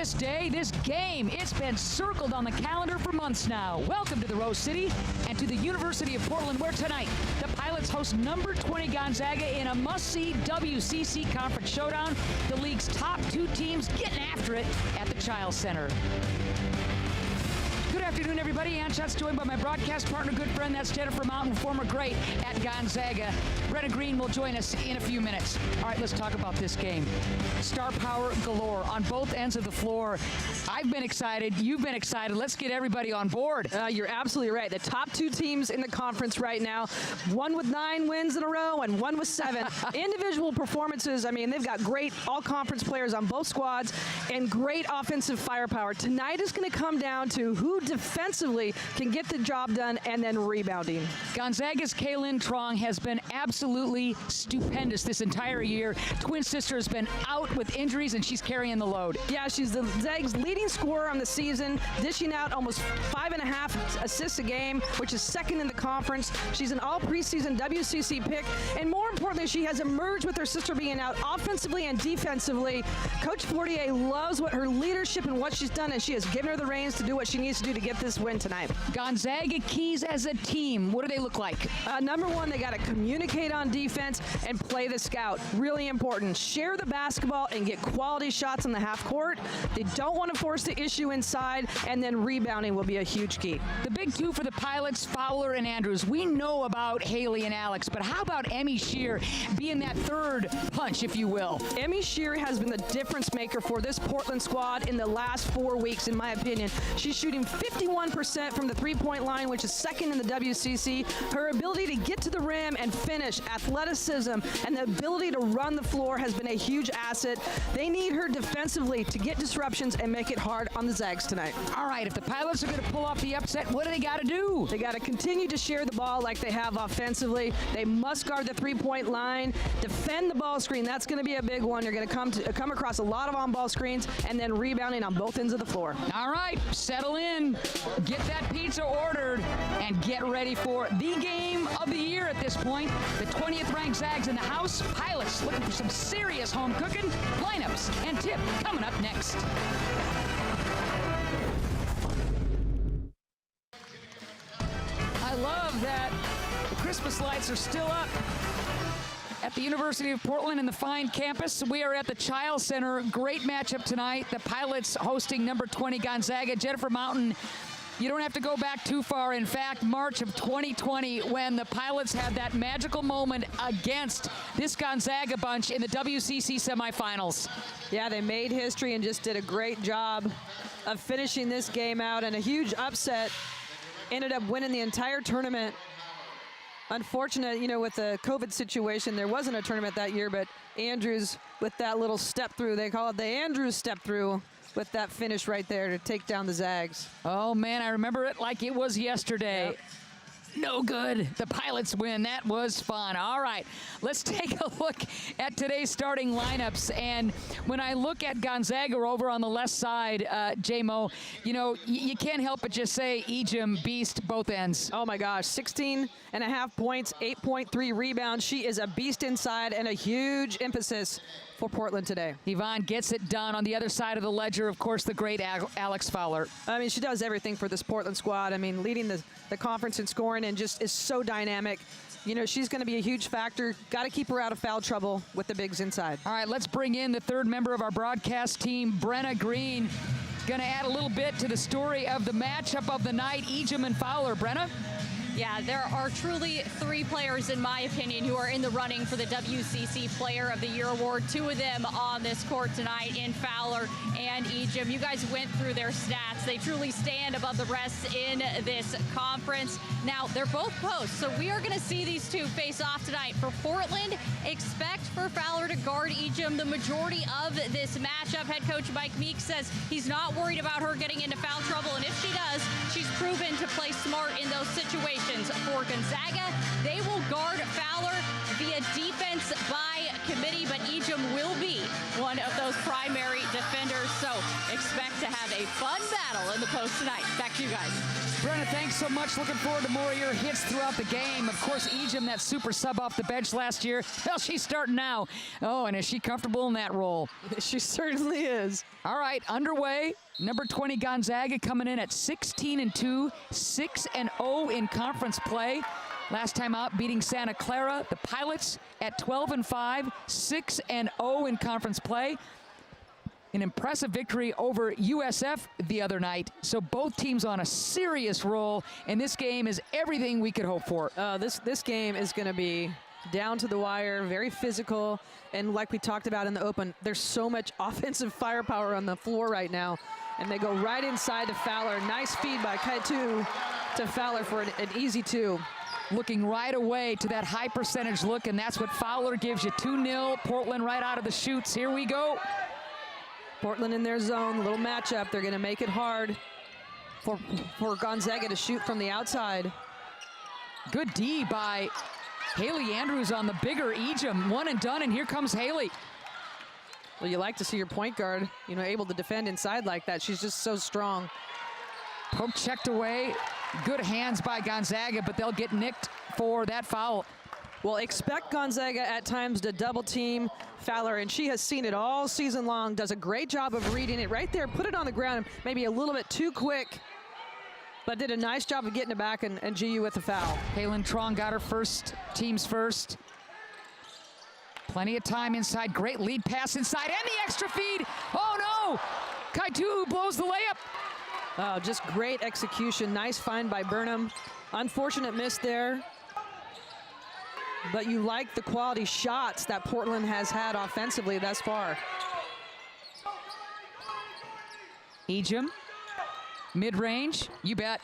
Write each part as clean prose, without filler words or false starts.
This day, this game, it's been circled on the calendar for months now. Welcome to the Rose City and to the University of Portland, where tonight the Pilots host number 20 Gonzaga in a must-see WCC Conference showdown. The league's top two teams getting after it at the Chiles Center. Good afternoon, everybody. Ann Schutt's joined by my broadcast partner, good friend, that's Jennifer Mountain, former great at Gonzaga. Brenna Green will join us in a few minutes. All right, let's talk about this game. Star power galore on both ends of the floor. I've been excited. You've been excited. Let's get everybody on board. You're absolutely right. The top two teams in the conference right now, one with 9 wins in a row and one with 7. Individual performances, I mean, they've got great all-conference players on both squads and great offensive firepower. Tonight is going to come down to who defensively can get the job done and then rebounding. Gonzaga's Kaylin Trong has been absolutely stupendous this entire year. Twin sister has been out with injuries and she's carrying the load. Yeah, she's the Zag's leading scorer on the season, dishing out almost 5.5 assists a game, which is second in the conference. She's an all preseason WCC pick, and more importantly, she has emerged with her sister being out offensively and defensively. Coach Fortier loves what her leadership and what she's done, and she has given her the reins to do what she needs to do to get this win tonight. Gonzaga keys as a team, what do they look like? Number one, they got to communicate on defense and play the scout. Really important. Share the basketball and get quality shots on the half court. They don't want to force the issue inside, and then rebounding will be a huge key. The big two for the Pilots, Fowler and Andrews. We know about Haley and Alex, but how about Emmy Shear being that third punch, if you will? Emmy Shear has been the difference maker for this Portland squad in the last 4 weeks, in my opinion. She's shooting 51% from the three-point line, which is second in the WCC. Her ability to get to the rim and finish, athleticism, and the ability to run the floor has been a huge asset. They need her defensively to get disruptions and make it hard on the Zags tonight. All right, if the Pilots are going to pull off the upset, what do they got to do? They got to continue to share the ball like they have offensively. They must guard the three-point line, defend the ball screen. That's going to be a big one. You're going to come across a lot of on-ball screens, and then rebounding on both ends of the floor. All right, settle in, get that pizza ordered, and get ready for the game of the year at this point. The 20th ranked Zags in the house. Pilots looking for some serious home cooking. Lineups and tip coming up next. I love that the Christmas lights are still up at the University of Portland in the fine campus. We are at the Chiles Center. Great matchup tonight. The Pilots hosting number 20 Gonzaga. Jennifer Mountain, you don't have to go back too far. In fact, March of 2020, when the Pilots had that magical moment against this Gonzaga bunch in the WCC semifinals. Yeah, they made history and just did a great job of finishing this game out, and a huge upset. Ended up winning the entire tournament. Unfortunate, you know, with the COVID situation, there wasn't a tournament that year, but Andrews with that little step through, they call it the Andrews step through, with that finish right there to take down the Zags. Oh man, I remember it like it was yesterday. Yep. No good. The Pilots win. That was fun. All right, let's take a look at today's starting lineups. And when I look at Gonzaga over on the left side, J-Mo, you know, you can't help but just say Ejim beast both ends. Oh my gosh, 16.5 points, 8.3 rebounds. She is a beast inside, and a huge emphasis for Portland today. Yvonne gets it done. On the other side of the ledger, of course, the great Alex Fowler. I mean, she does everything for this Portland squad. I mean, leading the conference in scoring and just is so dynamic. You know, she's going to be a huge factor. Got to keep her out of foul trouble with the bigs inside. All right, let's bring in the third member of our broadcast team, Brenna Green. Going to add a little bit to the story of the matchup of the night, Ejim and Fowler. Brenna? Yeah, there are truly 3 players, in my opinion, who are in the running for the WCC Player of the Year award. 2 of them on this court tonight, in Fowler and Ejim. You guys went through their stats. They truly stand above the rest in this conference. Now, they're both posts, so we are going to see these 2 face off tonight. For Portland, expect for Fowler to guard Ejim the majority of this matchup. Head coach Mike Meek says he's not worried about her getting into foul trouble, and if she does, she's proven to play smart in those situations. For Gonzaga, they will guard Fowler via defense by committee, but Ejim will be one of those primary defenders. So expect to have a fun battle in the post tonight. Back to you guys. Brenna, thanks so much. Looking forward to more of your hits throughout the game. Of course, Ejim, that super sub off the bench last year. Well, she's starting now. Oh, and is she comfortable in that role? She certainly is. All right, underway. Number 20 Gonzaga coming in at 16-2, 6-0 in conference play. Last time out, beating Santa Clara. The Pilots at 12-5, 6-0 in conference play. An impressive victory over USF the other night. So both teams on a serious roll, and this game is everything we could hope for. This game is going to be down to the wire, very physical, and like we talked about in the open, there's so much offensive firepower on the floor right now, and they go right inside to Fowler. Nice feed by Kaitu to Fowler for an easy 2. Looking right away to that high percentage look, and that's what Fowler gives you. 2-0, Portland right out of the chutes. Here we go. Portland in their zone, little matchup. They're going to make it hard for Gonzaga to shoot from the outside. Good D by Haley Andrews on the bigger Ejim. One and done, and here comes Haley. Well, you like to see your point guard, able to defend inside like that. She's just so strong. Poke checked away. Good hands by Gonzaga, but they'll get nicked for that foul. Well, expect Gonzaga at times to double team Fowler, and she has seen it all season long, does a great job of reading it right there, put it on the ground, maybe a little bit too quick, but did a nice job of getting it back and GU with the foul. Kaylin Trong got her team's first. Plenty of time inside, great lead pass inside, and the extra feed. Oh no, Kaitu blows the layup. Oh, just great execution, nice find by Burnham. Unfortunate miss there. But you like the quality shots that Portland has had offensively thus far. Ejim, mid-range, you bet.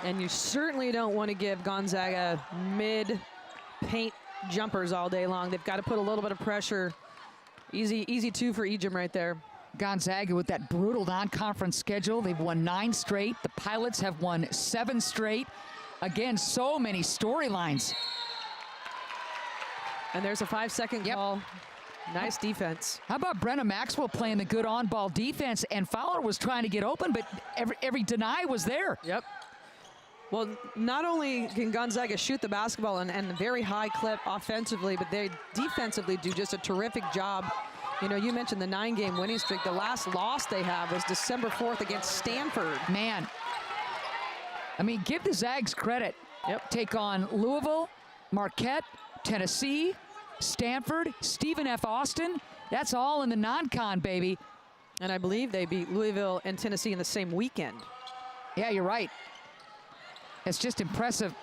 And you certainly don't want to give Gonzaga mid-paint jumpers all day long. They've got to put a little bit of pressure. Easy 2 for Ejim right there. Gonzaga with that brutal non-conference schedule. They've won 9 straight. The Pilots have won 7 straight. Again, so many storylines. And there's a 5-second call. Nice defense. How about Brenna Maxwell playing the good on-ball defense, and Fowler was trying to get open, but every deny was there. Yep. Well, not only can Gonzaga shoot the basketball and a very high clip offensively, but they defensively do just a terrific job. You mentioned the 9-game winning streak. The last loss they have was December 4th against Stanford. Man. I mean, give the Zags credit. Yep. Take on Louisville, Marquette, Tennessee, Stanford, Stephen F. Austin. That's all in the non-con, baby. And I believe they beat Louisville and Tennessee in the same weekend. Yeah, you're right. It's just impressive.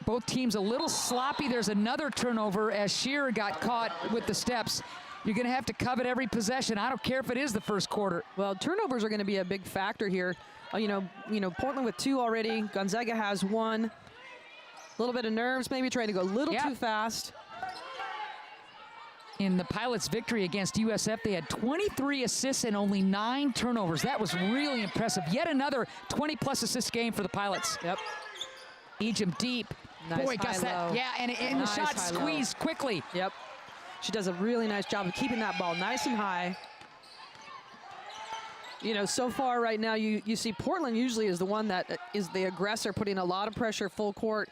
Both teams a little sloppy. There's another turnover as Shearer got caught with the steps. You're going to have to covet every possession. I don't care if it is the first quarter. Well, turnovers are going to be a big factor here. Portland with 2 already. Gonzaga has 1. A little bit of nerves, maybe trying to go a little too fast. In the Pilots' victory against USF, they had 23 assists and only 9 turnovers. That was really impressive. Yet another 20-plus assist game for the Pilots. Yep. Ejim deep. Nice Boy, got that. Yeah, and the shot squeezed quickly. Yep. She does a really nice job of keeping that ball nice and high. So far right now, you see Portland usually is the one that is the aggressor, putting a lot of pressure full court.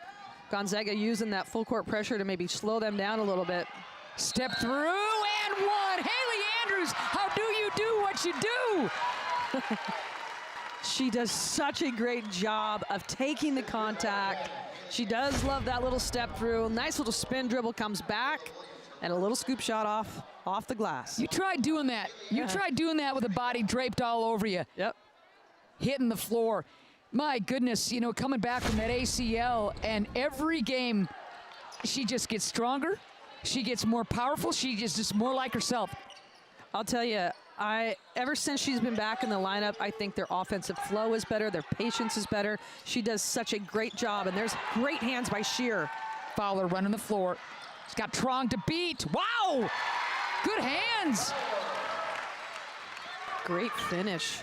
Gonzaga using that full court pressure to maybe slow them down a little bit. Step through and 1. Haley Andrews, how do you do what you do? She does such a great job of taking the contact. She does love that little step through. Nice little spin dribble, comes back, and a little scoop shot off the glass. You tried doing that. You tried doing that with a body draped all over you. Yep. Hitting the floor. My goodness, coming back from that ACL, and every game she just gets stronger. She gets more powerful. She just more like herself. I'll tell you, ever since she's been back in the lineup, I think their offensive flow is better, their patience is better. She does such a great job, and there's great hands by Shearer. Fowler running the floor. She's got Trong to beat. Wow! Good hands. Great finish.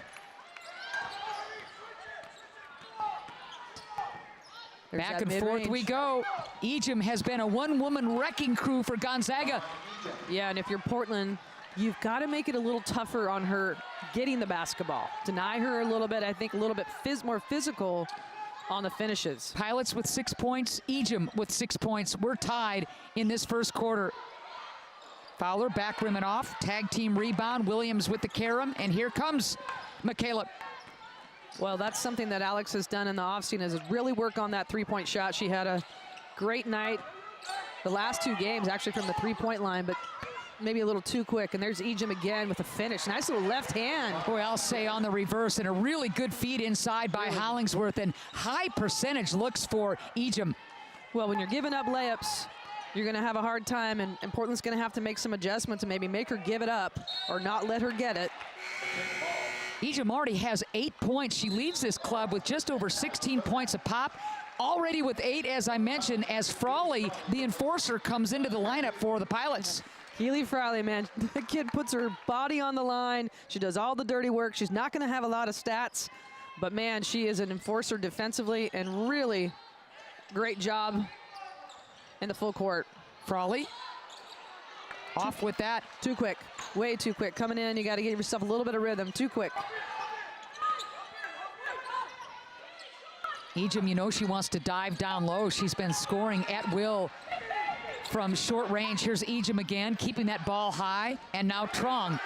Back and forth we go. Ejim has been a one-woman wrecking crew for Gonzaga. Yeah, and if you're Portland, you've got to make it a little tougher on her getting the basketball. Deny her a little bit, I think a little bit more physical on the finishes. Pilots with 6 points, Ejim with 6 points. We're tied in this first quarter. Fowler back rim and off, tag team rebound, Williams with the carom, and here comes Michaela. Well, that's something that Alex has done in the offseason, is really work on that three-point shot. She had a great night the last 2 games, actually from the three-point line, but maybe a little too quick. And there's Ejim again with a finish. Nice little left hand. Boy, I'll say on the reverse, and a really good feed inside by Hollingsworth, and high percentage looks for Ejim. Well, when you're giving up layups, you're going to have a hard time, and Portland's going to have to make some adjustments and maybe make her give it up or not let her get it. Ejim already has 8 points. She leads this club with just over 16 points a pop. Already with 8, as I mentioned, as Frawley, the enforcer, comes into the lineup for the Pilots. Keely Frawley, man, the kid puts her body on the line. She does all the dirty work. She's not going to have a lot of stats, but man, she is an enforcer defensively, and really great job in the full court. Frawley off with that. Too quick, way too quick. Coming in, you got to give yourself a little bit of rhythm. Too quick. Ejim, you know she wants to dive down low. She's been scoring at will from short range. Here's Ejim again, keeping that ball high, and now Trong.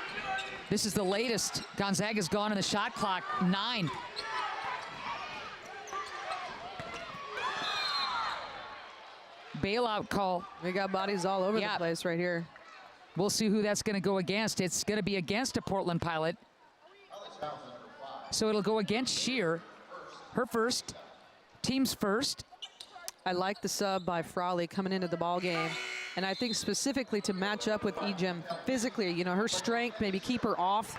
This is the latest. Gonzaga's gone in the shot clock, 9. Bailout call. We got bodies all over the place right here. We'll see who that's going to go against. It's going to be against a Portland Pilot. So it'll go against Shear. Her first, team's first. I like the sub by Frawley coming into the ball game. And I think specifically to match up with Ejim physically, you know, her strength, maybe keep her off,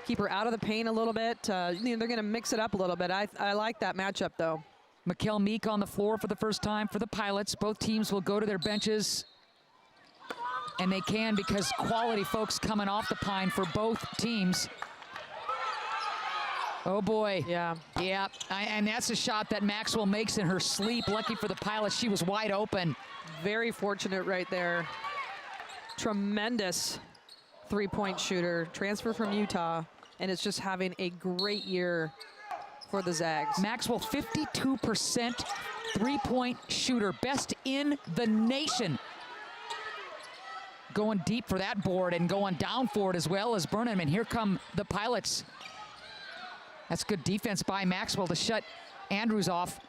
keep her out of the paint a little bit. You know, they're going to mix it up a little bit. I like that matchup, though. Mikkel Meek on the floor for the first time for the Pilots. Both teams will go to their benches, and they can because quality folks coming off the pine for both teams. Oh boy. Yeah. Yeah, and that's a shot that Maxwell makes in her sleep. Lucky for the Pilots, she was wide open. Very fortunate right there. Tremendous three-point shooter, transfer from Utah, and it's just having a great year for the Zags. Maxwell, 52% three-point shooter, best in the nation. Going deep for that board and going down for it as well as Burnham. And here come the Pilots. That's good defense by Maxwell to shut Andrews off.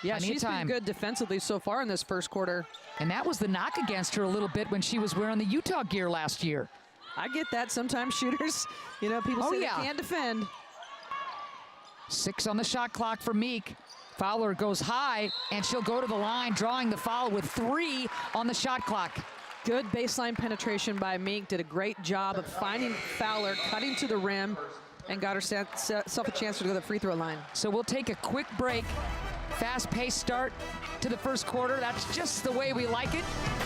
Yeah, she's been good defensively so far in this first quarter. And that was the knock against her a little bit when she was wearing the Utah gear last year. I get that. Sometimes shooters, you know, people say they can't defend. 6 on the shot clock for Meek. Fowler goes high, and she'll go to the line, drawing the foul with 3 on the shot clock. Good baseline penetration by Meek. Did a great job of finding Fowler, cutting to the rim, and got herself a chance to go to the free throw line. So we'll take a quick break. Fast-paced start to the first quarter. That's just the way we like it.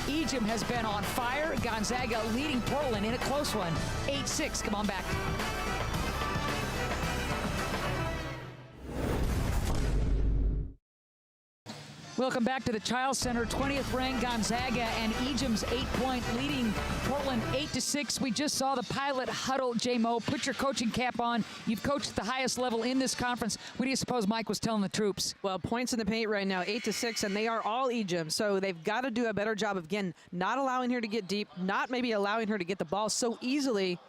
Ejim has been on fire. Gonzaga leading Portland in a close one, 8-6. Come on back. Welcome back to the Child Center. 20th ranked Gonzaga and Ejim's 8-point leading Portland 8-6. We just saw the Pilot huddle. J-Mo, put your coaching cap on. You've coached at the highest level in this conference. What do you suppose Mike was telling the troops? Well, points in the paint right now, 8-6, and they are all Ejim. So they've got to do a better job of, again, not allowing her to get deep, not maybe allowing her to get the ball so easily,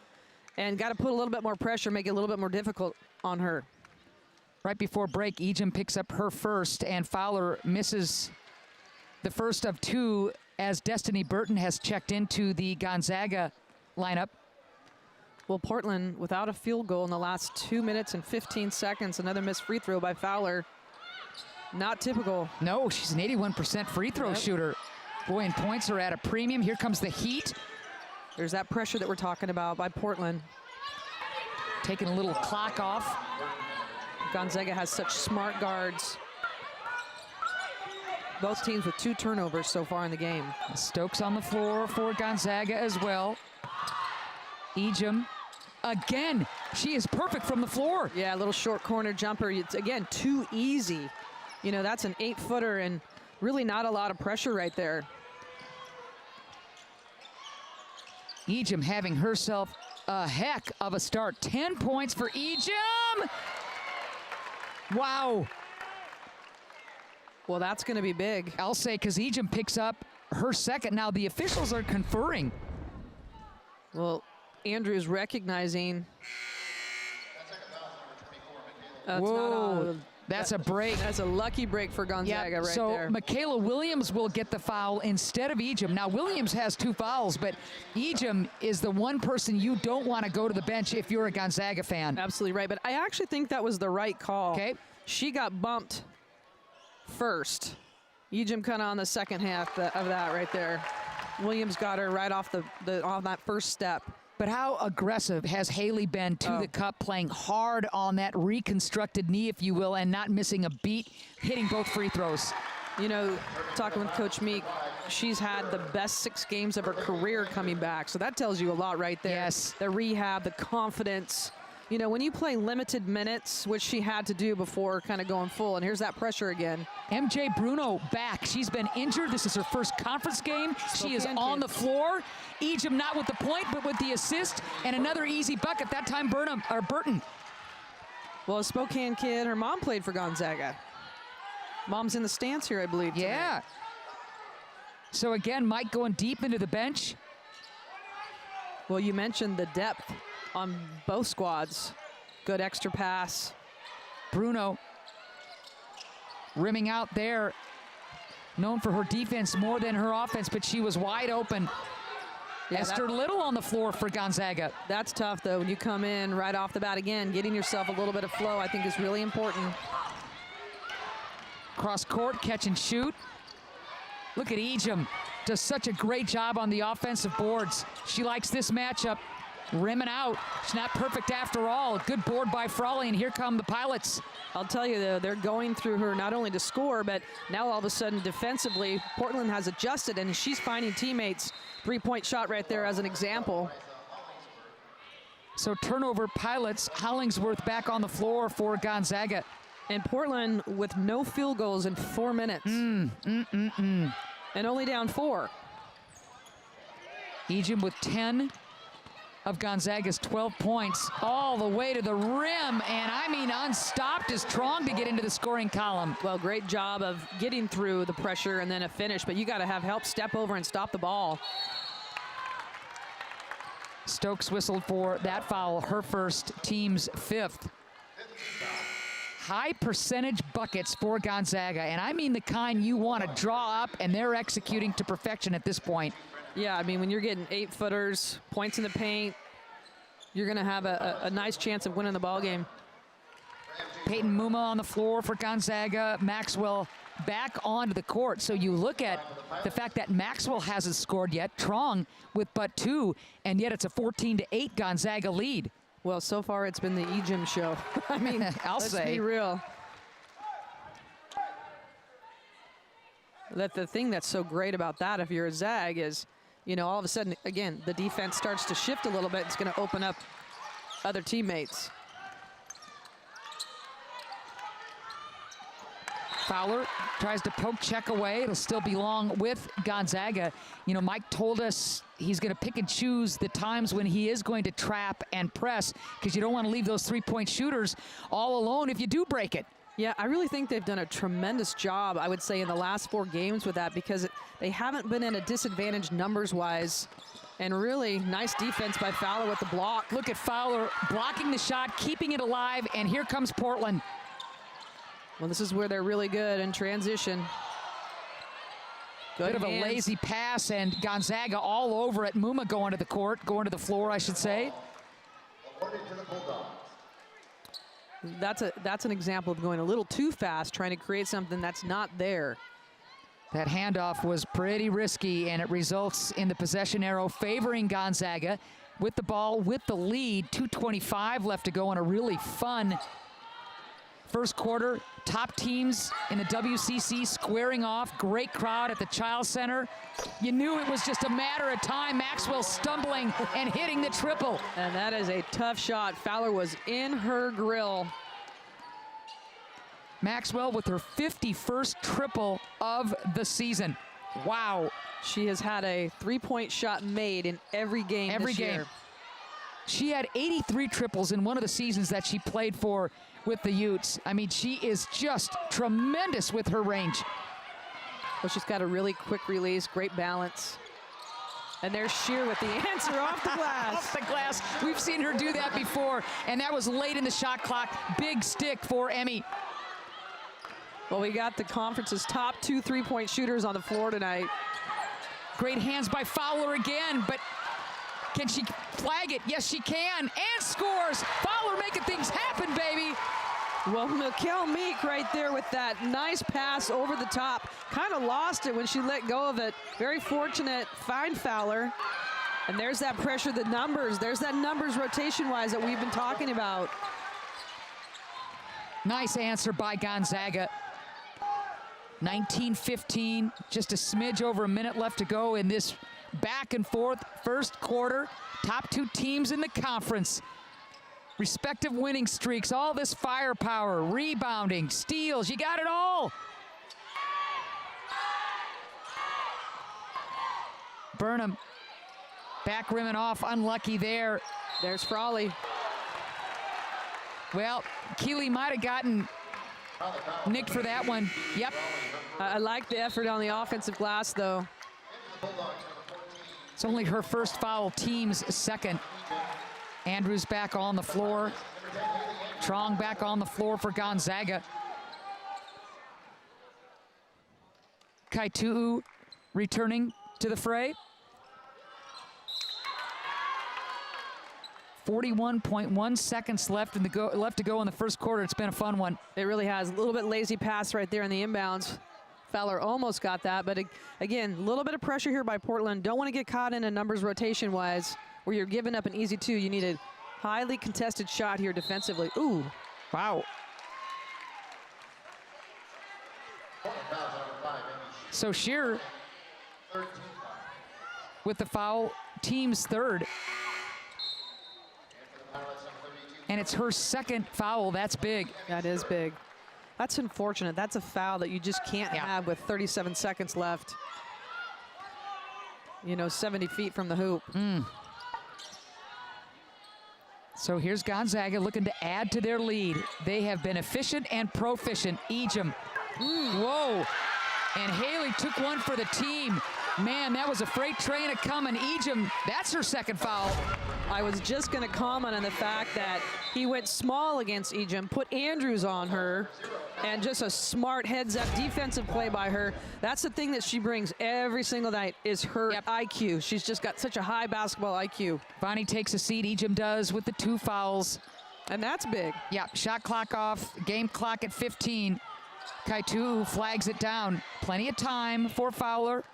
and got to put a little bit more pressure, make it a little bit more difficult on her. Right before break, Ejim picks up her first, and Fowler misses the first of 2 as Destiny Burton has checked into the Gonzaga lineup. Well, Portland without a field goal in the last 2 minutes and 15 seconds. Another missed free throw by Fowler. Not typical. No, she's an 81% free throw shooter. Boy, and points are at a premium. Here comes the heat. There's that pressure that we're talking about by Portland. Taking a little clock off. Gonzaga has such smart guards. Both teams with 2 turnovers so far in the game. Stokes on the floor for Gonzaga as well. Ejim, again, she is perfect from the floor. Yeah, a little short corner jumper. It's, again, too easy. You know, that's an 8-footer and really not a lot of pressure right there. Ejim having herself a heck of a start. 10 points for Ejim. Wow. Well, that's going to be big. I'll say, because Ejim picks up her second. Now the officials are conferring. Well, Andrew's recognizing. Whoa. That's a break. That's a lucky break for Gonzaga right so there. Michaela Williams will get the foul instead of Ejim. Now, Williams has 2 fouls, but Ejim is the one person you don't want to go to the bench if you're a Gonzaga fan. Absolutely right, but I actually think that was the right call. Okay. She got bumped first. Ejim kind of on the second half of that right there. Williams got her right off on that first step. But how aggressive has Haley been to the cup, playing hard on that reconstructed knee, if you will, and not missing a beat, hitting both free throws. You know, talking with Coach Meek, she's had the best 6 games of her career coming back. So that tells you a lot right there. Yes. The rehab, the confidence. You know, when you play limited minutes, which she had to do before kind of going full, and here's that pressure again. MJ Bruno back. She's been injured. This is her first conference game. She is on the floor. Ejim not with the point, but with the assist, and another easy bucket. That time Burton. Well, a Spokane kid, her mom played for Gonzaga. Mom's in the stands here, I believe. Tonight. Yeah. So again, Mike going deep into the bench. Well, you mentioned the depth on both squads. Good extra pass. Bruno rimming out there. Known for her defense more than her offense, but she was wide open. Yeah, Esther Little on the floor for Gonzaga. That's tough, though, when you come in right off the bat again. Getting yourself a little bit of flow, I think, is really important. Cross court, catch and shoot. Look at Ejim. Does such a great job on the offensive boards. She likes this matchup. Rimming out. She's not perfect after all. Good board by Frawley, and here come the Pilots. I'll tell you, though, they're going through her not only to score, but now all of a sudden defensively, Portland has adjusted, and she's finding teammates. 3-point shot right there as an example. So turnover, Pilots. Hollingsworth back on the floor for Gonzaga. And Portland with no field goals in 4 minutes. And only down 4. Ejim with 10 of Gonzaga's 12 points all the way to the rim, and I mean unstopped is Trong to get into the scoring column. Well, great job of getting through the pressure and then a finish, but you got to have help step over and stop the ball. Stokes whistled for that foul, her first, team's 5th. High percentage buckets for Gonzaga, and I mean the kind you want to draw up, and they're executing to perfection at this point. Yeah, I mean, when you're getting 8-footers, points in the paint, you're going to have a nice chance of winning the ball game. Peyton Muma on the floor for Gonzaga. Maxwell back onto the court. So you look at the fact that Maxwell hasn't scored yet. Trong with but 2, and yet it's a 14-8 Gonzaga lead. Well, so far it's been the Ejim show. I mean, let's be real. The thing that's so great about that, if you're a Zag, is, you know, all of a sudden, again, the defense starts to shift a little bit. It's going to open up other teammates. Fowler tries to poke check away. It'll still belong with Gonzaga. You know, Mike told us he's going to pick and choose the times when he is going to trap and press, because you don't want to leave those 3-point shooters all alone if you do break it. Yeah, I really think they've done a tremendous job, I would say, in the last 4 games with that, because they haven't been in a disadvantage numbers-wise. And really nice defense by Fowler with the block. Look at Fowler blocking the shot, keeping it alive, and here comes Portland. Well, this is where they're really good in transition. Good Bit of a lazy pass, and Gonzaga all over it. Muma going to the court, going to the floor, I should say. That's an example of going a little too fast, trying to create something that's not there. That handoff was pretty risky, and it results in the possession arrow favoring Gonzaga with the ball, with the lead. 2:25 left to go in a really fun first quarter. Top teams in the WCC squaring off. Great crowd at the Child Center. You knew it was just a matter of time. Maxwell stumbling and hitting the triple. And that is a tough shot. Fowler was in her grill. Maxwell with her 51st triple of the season. Wow. She has had a three-point shot made in every game this year. She had 83 triples in one of the seasons that she played for with the Utes. I mean, she is just tremendous with her range. Well, she's got a really quick release, great balance. And there's Shear with the answer off the glass. Off the glass. We've seen her do that before, and that was late in the shot clock. Big stick for Emmy. Well, we got the conference's top 2 3-point shooters on the floor tonight. Great hands by Fowler again, but can she flag it? Yes, she can, and scores. Fowler making things happen, baby. Well, Mikkel Meek right there with that nice pass over the top. Kind of lost it when she let go of it. Very fortunate, find Fowler. And there's that pressure, the numbers. There's that numbers rotation-wise that we've been talking about. Nice answer by Gonzaga. 19-15, just a smidge over a minute left to go in this back and forth first quarter. Top 2 teams in the conference. Respective winning streaks, all this firepower, rebounding, steals, you got it all. Burnham, back rimming off, unlucky there. There's Frawley. Well, Keeley might have gotten nicked for that one. Yep. I like the effort on the offensive glass, though. It's only her first foul, team's second. Andrews back on the floor. Trong back on the floor for Gonzaga. Kaituu returning to the fray. 41.1 seconds left to go in the first quarter. It's been a fun one. It really has. A little bit lazy pass right there in the inbounds. Fowler almost got that, but again, a little bit of pressure here by Portland. Don't want to get caught in a numbers rotation-wise where you're giving up an easy 2. You need a highly contested shot here defensively. Ooh. Wow. So Shear with the foul, team's third. And it's her second foul. That's big. That is big. That's unfortunate. That's a foul that you just can't have with 37 seconds left. You know, 70 feet from the hoop. So here's Gonzaga looking to add to their lead. They have been efficient and proficient. Ejim. Whoa. And Haley took one for the team. Man, that was a freight train a-coming. Ejim, that's her second foul. I was just going to comment on the fact that he went small against Ejim, put Andrews on her, and just a smart heads-up defensive play by her. That's the thing that she brings every single night is her IQ. She's just got such a high basketball IQ. Bonnie takes a seat, Ejim does, with the 2 fouls. And that's big. Yeah, shot clock off, game clock at 15. Kaituu flags it down. Plenty of time for Fowler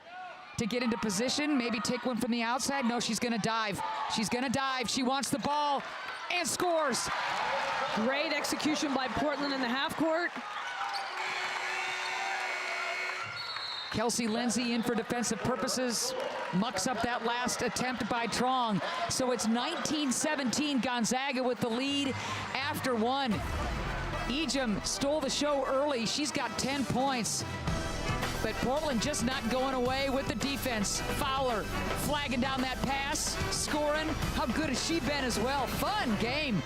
to get into position, maybe take one from the outside. No, she's gonna dive. She's gonna dive. She wants the ball and scores. Great execution by Portland in the half court. Kelsey Lindsay in for defensive purposes. Mucks up that last attempt by Trong. So it's 19-17, Gonzaga with the lead after 1. Ejim stole the show early. She's got 10 points. But Portland just not going away with the defense. Fowler flagging down that pass, scoring. How good has she been as well? Fun game.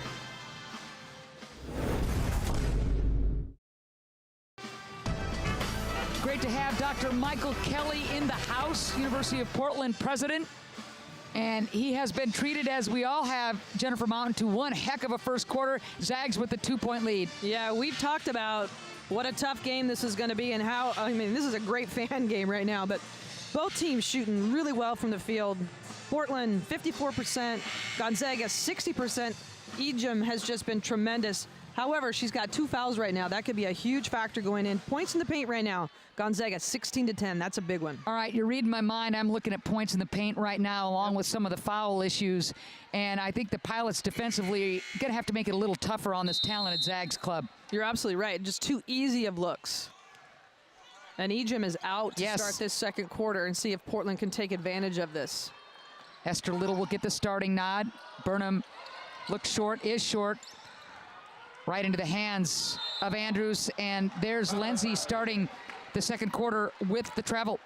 Great to have Dr. Michael Kelly in the house, University of Portland president. And he has been treated, as we all have, Jennifer Mountain, to one heck of a first quarter. Zags with the 2-point lead. Yeah, we've talked about what a tough game this is going to be and how, I mean, this is a great fan game right now, but both teams shooting really well from the field. Portland, 54%, Gonzaga, 60%. Ejim has just been tremendous. However, she's got 2 fouls right now. That could be a huge factor going in. Points in the paint right now. Gonzaga, 16-10. That's a big one. All right, you're reading my mind. I'm looking at points in the paint right now, along with some of the foul issues. And I think the Pilots defensively going to have to make it a little tougher on this talented Zags club. You're absolutely right. Just too easy of looks. And Ejim is out to start this second quarter and see if Portland can take advantage of this. Esther Little will get the starting nod. Burnham looks short, is short. Right into the hands of Andrews, and there's Lindsay starting the second quarter with the travel.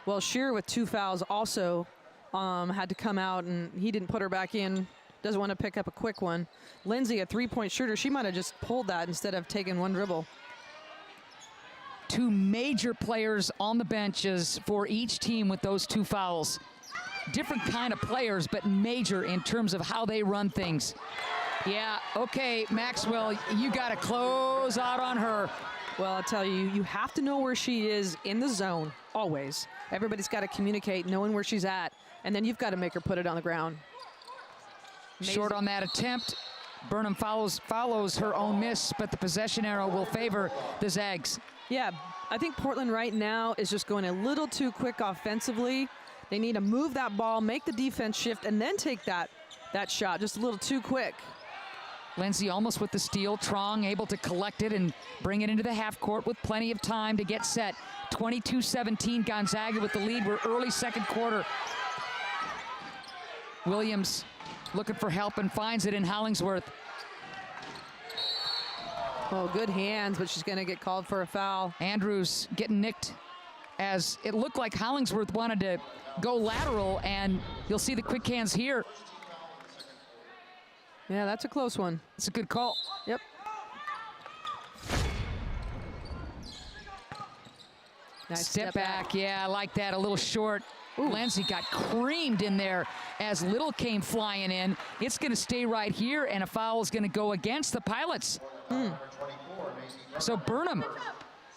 Well, Shearer with 2 fouls also had to come out, and he didn't put her back in. Doesn't want to pick up a quick one. Lindsay, a 3-point shooter, she might have just pulled that instead of taking one dribble. 2 major players on the benches for each team with those 2 fouls. Different kind of players, but major in terms of how they run things. Yeah, okay, Maxwell, you got to close out on her. Well, I'll tell you, you have to know where she is in the zone, always. Everybody's got to communicate, knowing where she's at, and then you've got to make her put it on the ground. Amazing. Short on that attempt. Burnham follows her own miss, but the possession arrow will favor the Zags. Yeah, I think Portland right now is just going a little too quick offensively. They need to move that ball, make the defense shift, and then take that shot just a little too quick. Lindsay almost with the steal. Trong able to collect it and bring it into the half court with plenty of time to get set. 22-17 Gonzaga with the lead. We're early second quarter. Williams looking for help and finds it in Hollingsworth. Oh, good hands, but she's going to get called for a foul. Andrews getting nicked as it looked like Hollingsworth wanted to go lateral, and you'll see the quick hands here. Yeah, that's a close one. It's a good call. Yep. Nice Step back. Yeah, I like that. A little short. Ooh. Lindsay got creamed in there as Little came flying in. It's going to stay right here, and a foul is going to go against the Pilots. So Burnham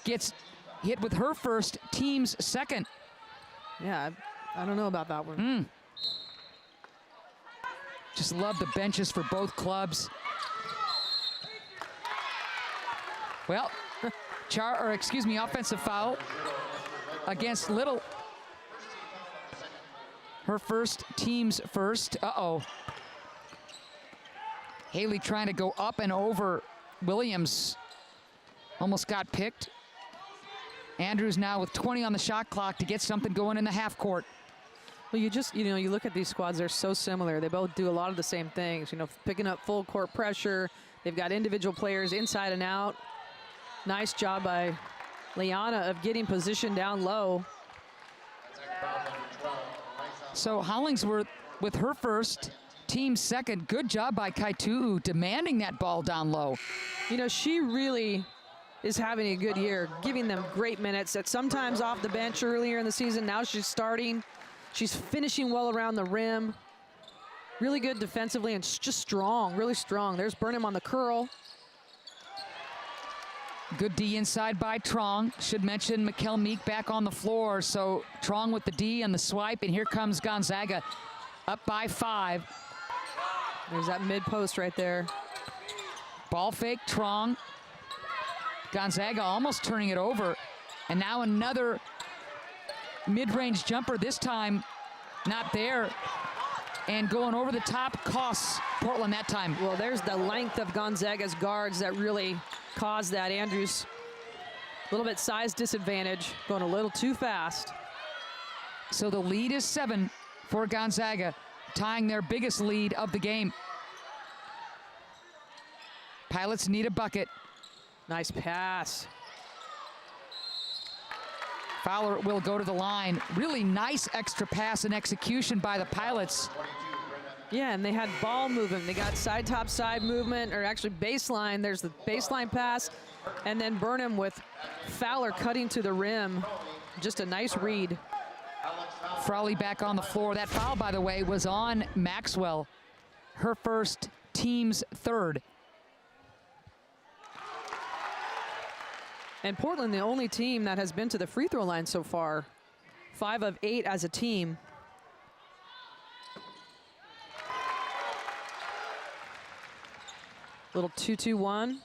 gets hit with her first, team's second. Yeah, I don't know about that one. Just love the benches for both clubs. Well, offensive foul against Little. Her first, team's first. Uh-oh. Haley trying to go up and over Williams. Almost got picked. Andrews now with 20 on the shot clock to get something going in the half court. Well, you look at these squads, they're so similar. They both do a lot of the same things, picking up full court pressure. They've got individual players inside and out. Nice job by Liana of getting position down low. So Hollingsworth with her first, team second. Good job by Kaituu demanding that ball down low. She really is having a good year, giving them great minutes. Sometimes off the bench earlier in the season. Now she's starting. She's finishing well around the rim. Really good defensively and just strong, really strong. There's Burnham on the curl. Good D inside by Trong. Should mention Mikkel Meek back on the floor. So Trong with the D on the swipe, and here comes Gonzaga up by 5. There's that mid post right there. Ball fake, Trong. Gonzaga almost turning it over. And now another mid-range jumper, this time not there. And going over the top costs Portland that time. Well, there's the length of Gonzaga's guards that really caused that. Andrews, a little bit size disadvantage, going a little too fast. So the lead is 7 for Gonzaga, tying their biggest lead of the game. Pilots need a bucket. Nice pass. Fowler will go to the line. Really nice extra pass and execution by the Pilots. Yeah, and they had ball movement. They got side top side movement, or actually baseline. There's the baseline pass, and then Burnham with Fowler cutting to the rim. Just a nice read. Frawley back on the floor. That foul, by the way, was on Maxwell. Her first, team's third. And Portland, the only team that has been to the free throw line so far. 5 of 8 as a team. Little 2-2-1.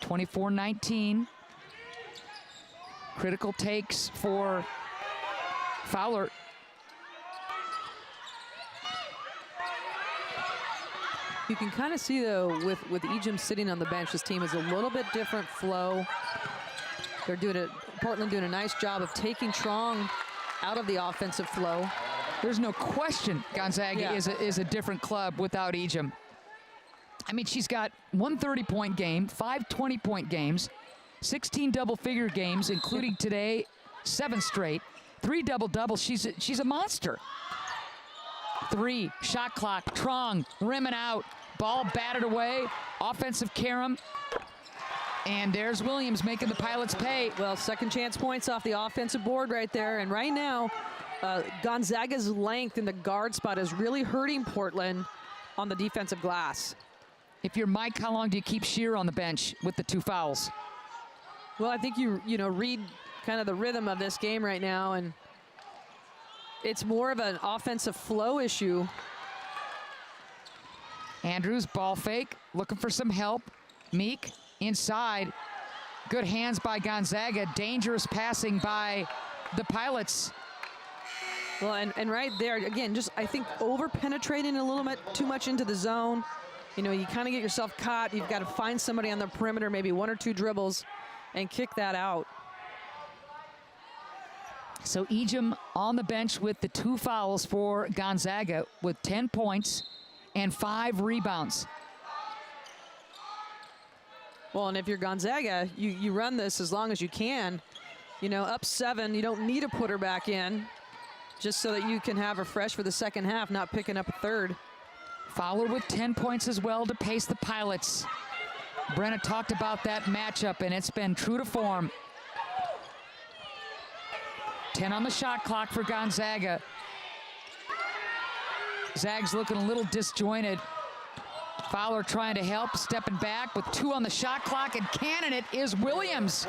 24-19. Critical takes for Fowler. You can kind of see, though, with Ejim sitting on the bench, this team is a little bit different flow. They're Portland doing a nice job of taking Trong out of the offensive flow. There's no question Gonzaga is a different club without Ejim. I mean, she's got 1 30-point game, 5 20-point games, 16 double-figure games, including today 7 straight, 3 double-doubles. She's a monster. 3, shot clock, Trong, rimming out. Ball batted away, offensive carom. And there's Williams making the Pilots pay. Well, second chance points off the offensive board right there. And right now, Gonzaga's length in the guard spot is really hurting Portland on the defensive glass. If you're Mike, how long do you keep Shear on the bench with the 2 fouls? Well, I think you read kind of the rhythm of this game right now, and it's more of an offensive flow issue. Andrews, ball fake, looking for some help. Meek, inside. Good hands by Gonzaga. Dangerous passing by the Pilots. Well, and right there, again, just I think over-penetrating a little bit too much into the zone. You know, you kind of get yourself caught. You've got to find somebody on the perimeter, maybe 1 or 2 dribbles, and kick that out. So Ejim on the bench with the 2 fouls for Gonzaga with 10 points and 5 rebounds. Well, and if you're Gonzaga, you run this as long as you can. You know, up 7, you don't need to put her back in just so that you can have her fresh for the second half, not picking up a third. Fowler with 10 points as well to pace the Pilots. Brenna talked about that matchup, and it's been true to form. 10 on the shot clock for Gonzaga. Zags looking a little disjointed. Fowler trying to help, stepping back with 2 on the shot clock, and cannon it is Williams.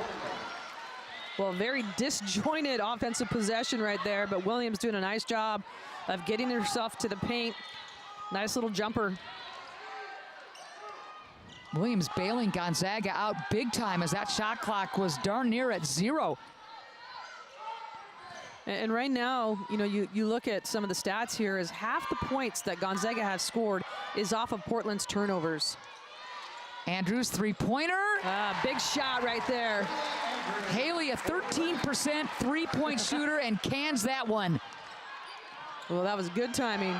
Well, very disjointed offensive possession right there, but Williams doing a nice job of getting herself to the paint. Nice little jumper. Williams bailing Gonzaga out big time as that shot clock was darn near at 0. And right now, you know, you look at some of the stats here, is half the points that Gonzaga has scored is off of Portland's turnovers. Andrews, 3-pointer. Big shot right there. Haley, a 13% 3-point shooter, and cans that one. Well, that was good timing.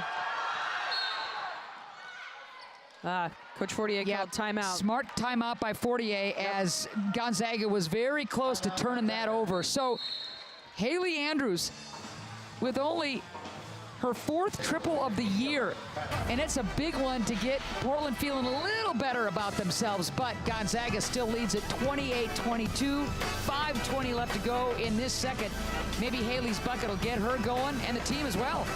Coach Fortier called timeout. Smart timeout by Fortier as Gonzaga was very close to turning that over. So Haley Andrews with only her 4th triple of the year, and it's a big one to get Portland feeling a little better about themselves, but Gonzaga still leads at 28-22, 5:20 left to go in this second. Maybe Haley's bucket will get her going and the team as well.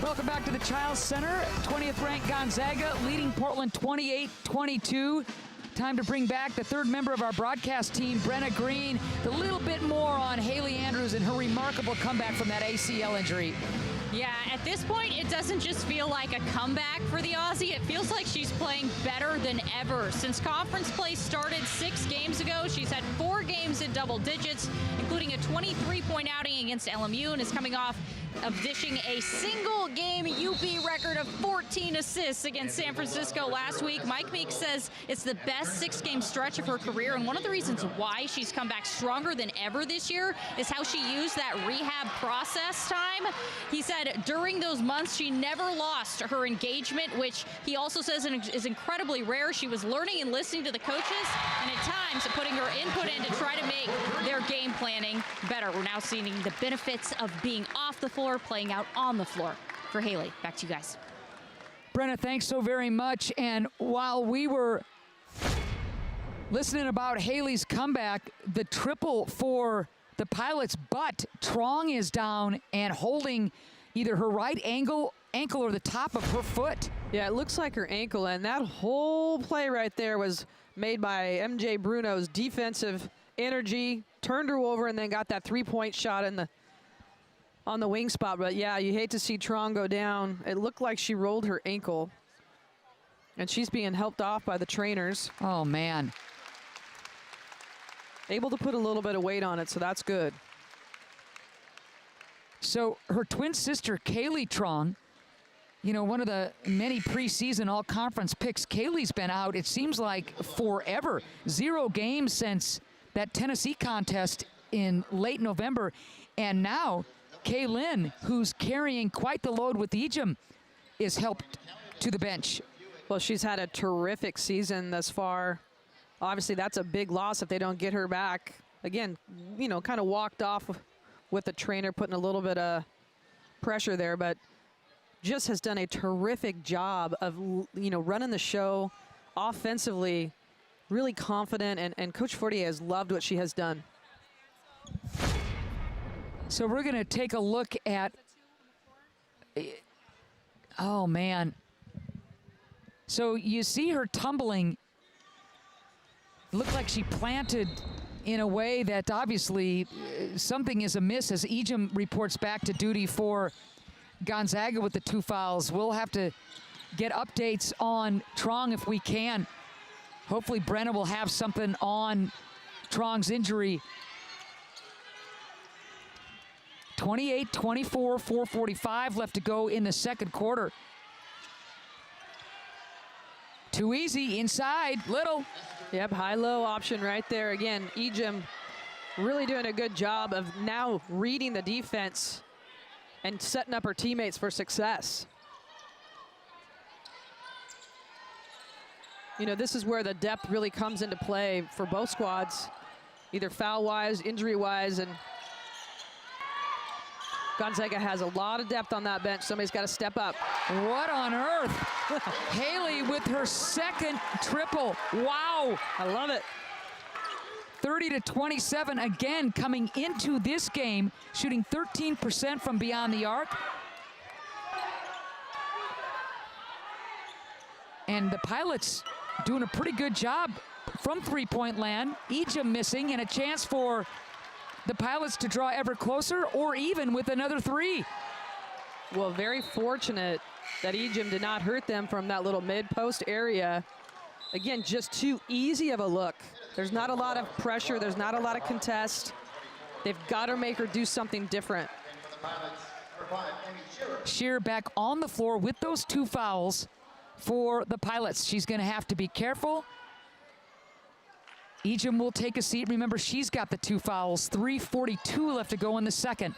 Welcome back to the Chiles Center. 20th ranked Gonzaga leading Portland 28-22. Time to bring back the 3rd member of our broadcast team, Brenna Green. A little bit more on Haley Andrews and her remarkable comeback from that ACL injury. Yeah, at this point, it doesn't just feel like a comeback for the Aussie. It feels like she's playing better than ever. Since conference play started 6 games ago, she's had 4 games in double digits, including a 23-point outing against LMU, and is coming off of dishing a single-game UP record of 14 assists against San Francisco last week. Mike Meek says it's the best 6-game stretch of her career, and one of the reasons why she's come back stronger than ever this year is how she used that rehab process time. He said during those months she never lost her engagement, which he also says is incredibly rare. She was learning and listening to the coaches, and at times putting her input in to try to make their game planning better. We're now seeing the benefits of being off the floor, playing out on the floor. For Haley, back to you guys. Brenna, thanks so very much. And while we were listening about Haley's comeback, the triple for the Pilots, but Trong is down and holding either her right ankle or the top of her foot. Yeah, it looks like her ankle, and that whole play right there was made by MJ Bruno's defensive energy, turned her over, and then got that 3-point shot on the wing spot. But yeah, you hate to see Trong go down. It looked like she rolled her ankle, and she's being helped off by the trainers. Oh, man. Able to put a little bit of weight on it, so that's good. So her twin sister, Kaylee Trong, you know, one of the many preseason all-conference picks. Kaylee's been out, it seems like, forever. 0 games since that Tennessee contest in late November. And now Kaylin, who's carrying quite the load with Ejim, is helped to the bench. Well, she's had a terrific season thus far. obviously that's a big loss if they don't get her back. Again, you know, kind of walked off with the trainer, putting a little bit of pressure there, but just has done a terrific job of, you know, running the show offensively, really confident, and Coach Fortier has loved what she has done. So we're going to take a look at, oh man. So you see her tumbling. Looked like she planted in a way that obviously something is amiss as Ejim reports back to duty for Gonzaga with the 2 fouls. We'll have to get updates on Trong if we can. Hopefully Brenna will have something on Trong's injury. 28-24, 4:45 left to go in the second quarter. Too easy inside, Little. Yep, high-low option right there. Again, Ejim really doing a good job of now reading the defense and setting up her teammates for success. You know, this is where the depth really comes into play for both squads, either foul-wise, injury-wise, and Gonzaga has a lot of depth on that bench. Somebody's got to step up. What on earth? Haley with her second triple. Wow. I love it. 30-27 again coming into this game, shooting 13% from beyond the arc. And the Pilots doing a pretty good job from three-point land. Ejim missing, and a chance for the Pilots to draw ever closer, or even with another 3. Well, very fortunate that Ejim did not hurt them from that little mid-post area. Again, just too easy of a look. There's not a lot of pressure. There's not a lot of contest. They've got to make her do something different. Shearer back on the floor with those 2 fouls for the Pilots. She's going to have to be careful. Ejim will take a seat. Remember, she's got the 2 fouls. 3:42 left to go in the second.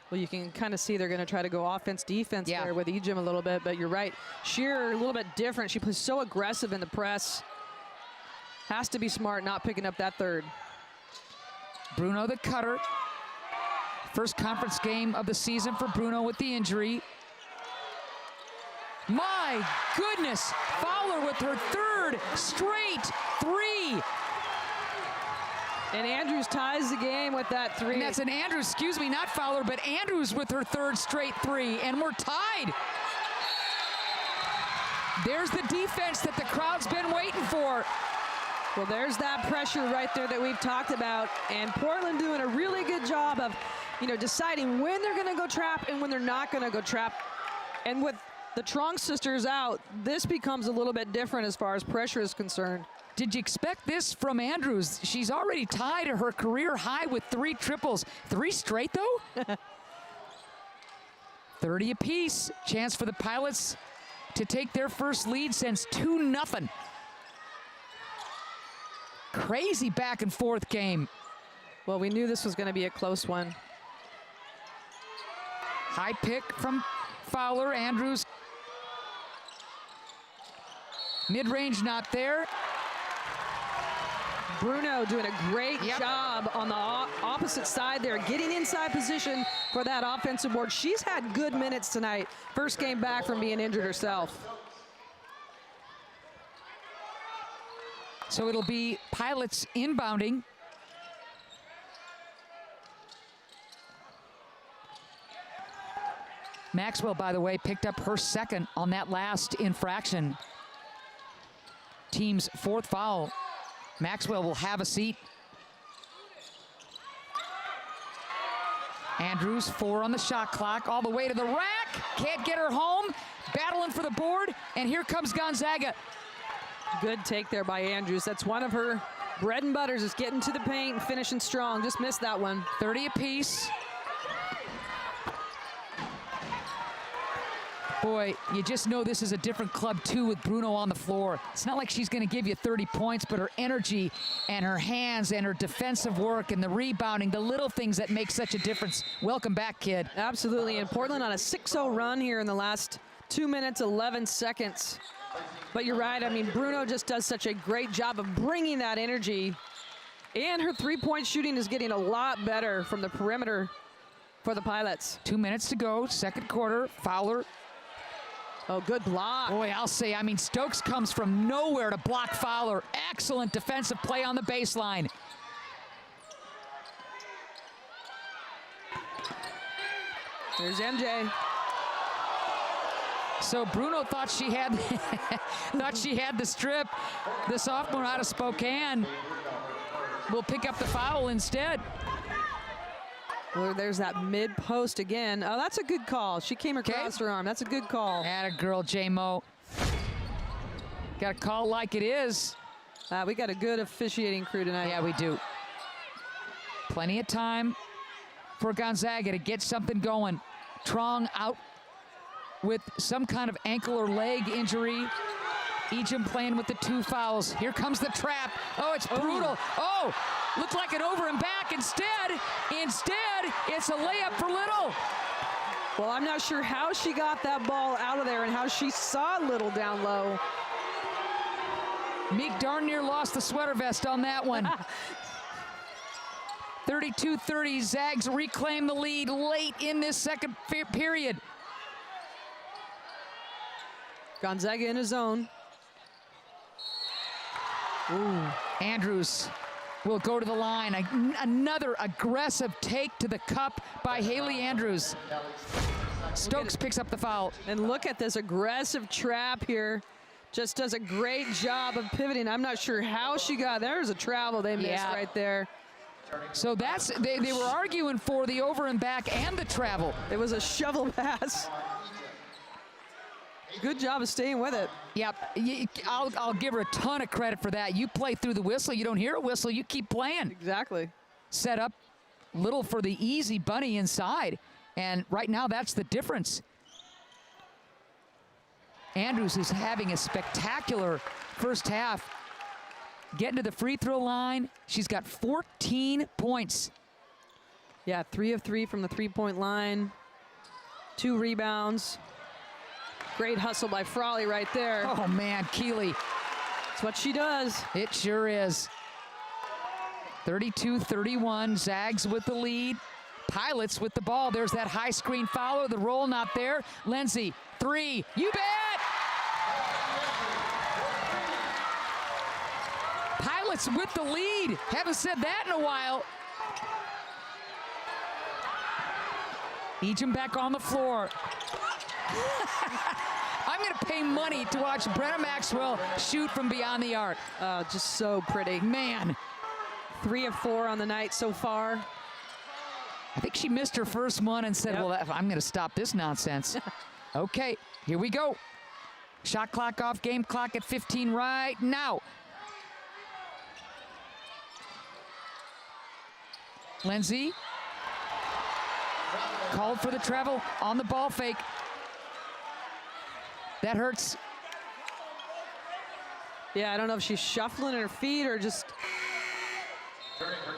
Well, you can kind of see they're going to try to go offense-defense Yeah. there with Ejim a little bit, but you're right. Shearer a little bit different. She plays so aggressive in the press. Has to be smart not picking up that third. Bruno the cutter. First conference game of the season for Bruno with the injury. My goodness, Fowler with her 3rd straight 3. And Andrews ties the game with that 3. And that's an Andrews, excuse me, not Fowler, but Andrews with her 3rd straight 3, and we're tied. There's the defense that the crowd's been waiting for. Well, there's that pressure right there that we've talked about, and Portland doing a really good job of, you know, deciding when they're going to go trap and when they're not going to go trap. And with the Trong sisters out, this becomes a little bit different as far as pressure is concerned. Did you expect this from Andrews? She's already tied her career high with 3 triples. 3 straight, though? 30 apiece. Chance for the Pilots to take their first lead since 2-0. Crazy back and forth game. Well, we knew this was going to be a close one. High pick from Fowler. Andrews. Mid-range not there. Bruno doing a great job on the opposite side there, getting inside position for that offensive board. She's had good minutes tonight. First game back from being injured herself. So it'll be Pilots inbounding. Maxwell, by the way, picked up her 2nd on that last infraction. Team's 4th foul. Maxwell will have a seat. Andrews, 4 on the shot clock, all the way to the rack. Can't get her home. Battling for the board, and here comes Gonzaga. Good take there by Andrews. That's one of her bread and butters, is getting to the paint and finishing strong. Just missed that one. 30 apiece. Boy, you just know this is a different club, too, with Bruno on the floor. It's not like she's going to give you 30 points, but her energy and her hands and her defensive work and the rebounding, the little things that make such a difference. Welcome back, kid. Absolutely, and Portland on a 6-0 run here in the last 2 minutes, 11 seconds. But you're right. I mean, Bruno just does such a great job of bringing that energy. And her three-point shooting is getting a lot better from the perimeter for the Pilots. 2 minutes to go, second quarter. Fowler. Oh, good block. Boy, I'll say, I mean, Stokes comes from nowhere to block Fowler. Excellent defensive play on the baseline. There's MJ. So Bruno thought she had the strip. The sophomore out of Spokane will pick up the foul instead. Well, there's that mid-post again. Oh, that's a good call. She came across her arm. That's a good call. Atta girl, J-Mo. Got a call like it is. We got a good officiating crew tonight. Yeah, we do. Plenty of time for Gonzaga to get something going. Trong out with some kind of ankle or leg injury. Ejim playing with the 2 fouls. Here comes the trap. Oh, it's brutal. Oh, looked like an over and back. Instead, it's a layup for Little. Well, I'm not sure how she got that ball out of there and how she saw Little down low. Meek darn near lost the sweater vest on that one. 32-30, Zags reclaim the lead late in this second period. Gonzaga in his zone. Ooh. Andrews will go to the line. Another aggressive take to the cup by Haley Andrews. Stokes picks up the foul. And look at this aggressive trap here. Just does a great job of pivoting. I'm not sure how she got. There's a travel they missed right there. So that's, they were arguing for the over and back and the travel. It was a shovel pass. Good job of staying with it. Yep, I'll give her a ton of credit for that. You play through the whistle, you don't hear a whistle, you keep playing. Exactly. Set up Little for the easy bunny inside, and right now that's the difference. Andrews is having a spectacular first half. Getting to the free throw line, she's got 14 points. Yeah, 3 of 3 from the three-point line. 2 rebounds. Great hustle by Frawley right there. Oh man, Keeley. That's what she does. It sure is. 32-31, Zags with the lead. Pilots with the ball. There's that high screen follow, the roll not there. Lindsay, 3, you bet! Pilots with the lead. Haven't said that in a while. Ejim back on the floor. I'm going to pay money to watch Brenna Maxwell shoot from beyond the arc. Oh, just so pretty. Man. 3 of 4 on the night so far. I think she missed her first one and said, well, I'm going to stop this nonsense. Okay, here we go. Shot clock off, game clock at 15 right now. Lindsay called for the travel on the ball fake. That hurts. Yeah, I don't know if she's shuffling her feet or just...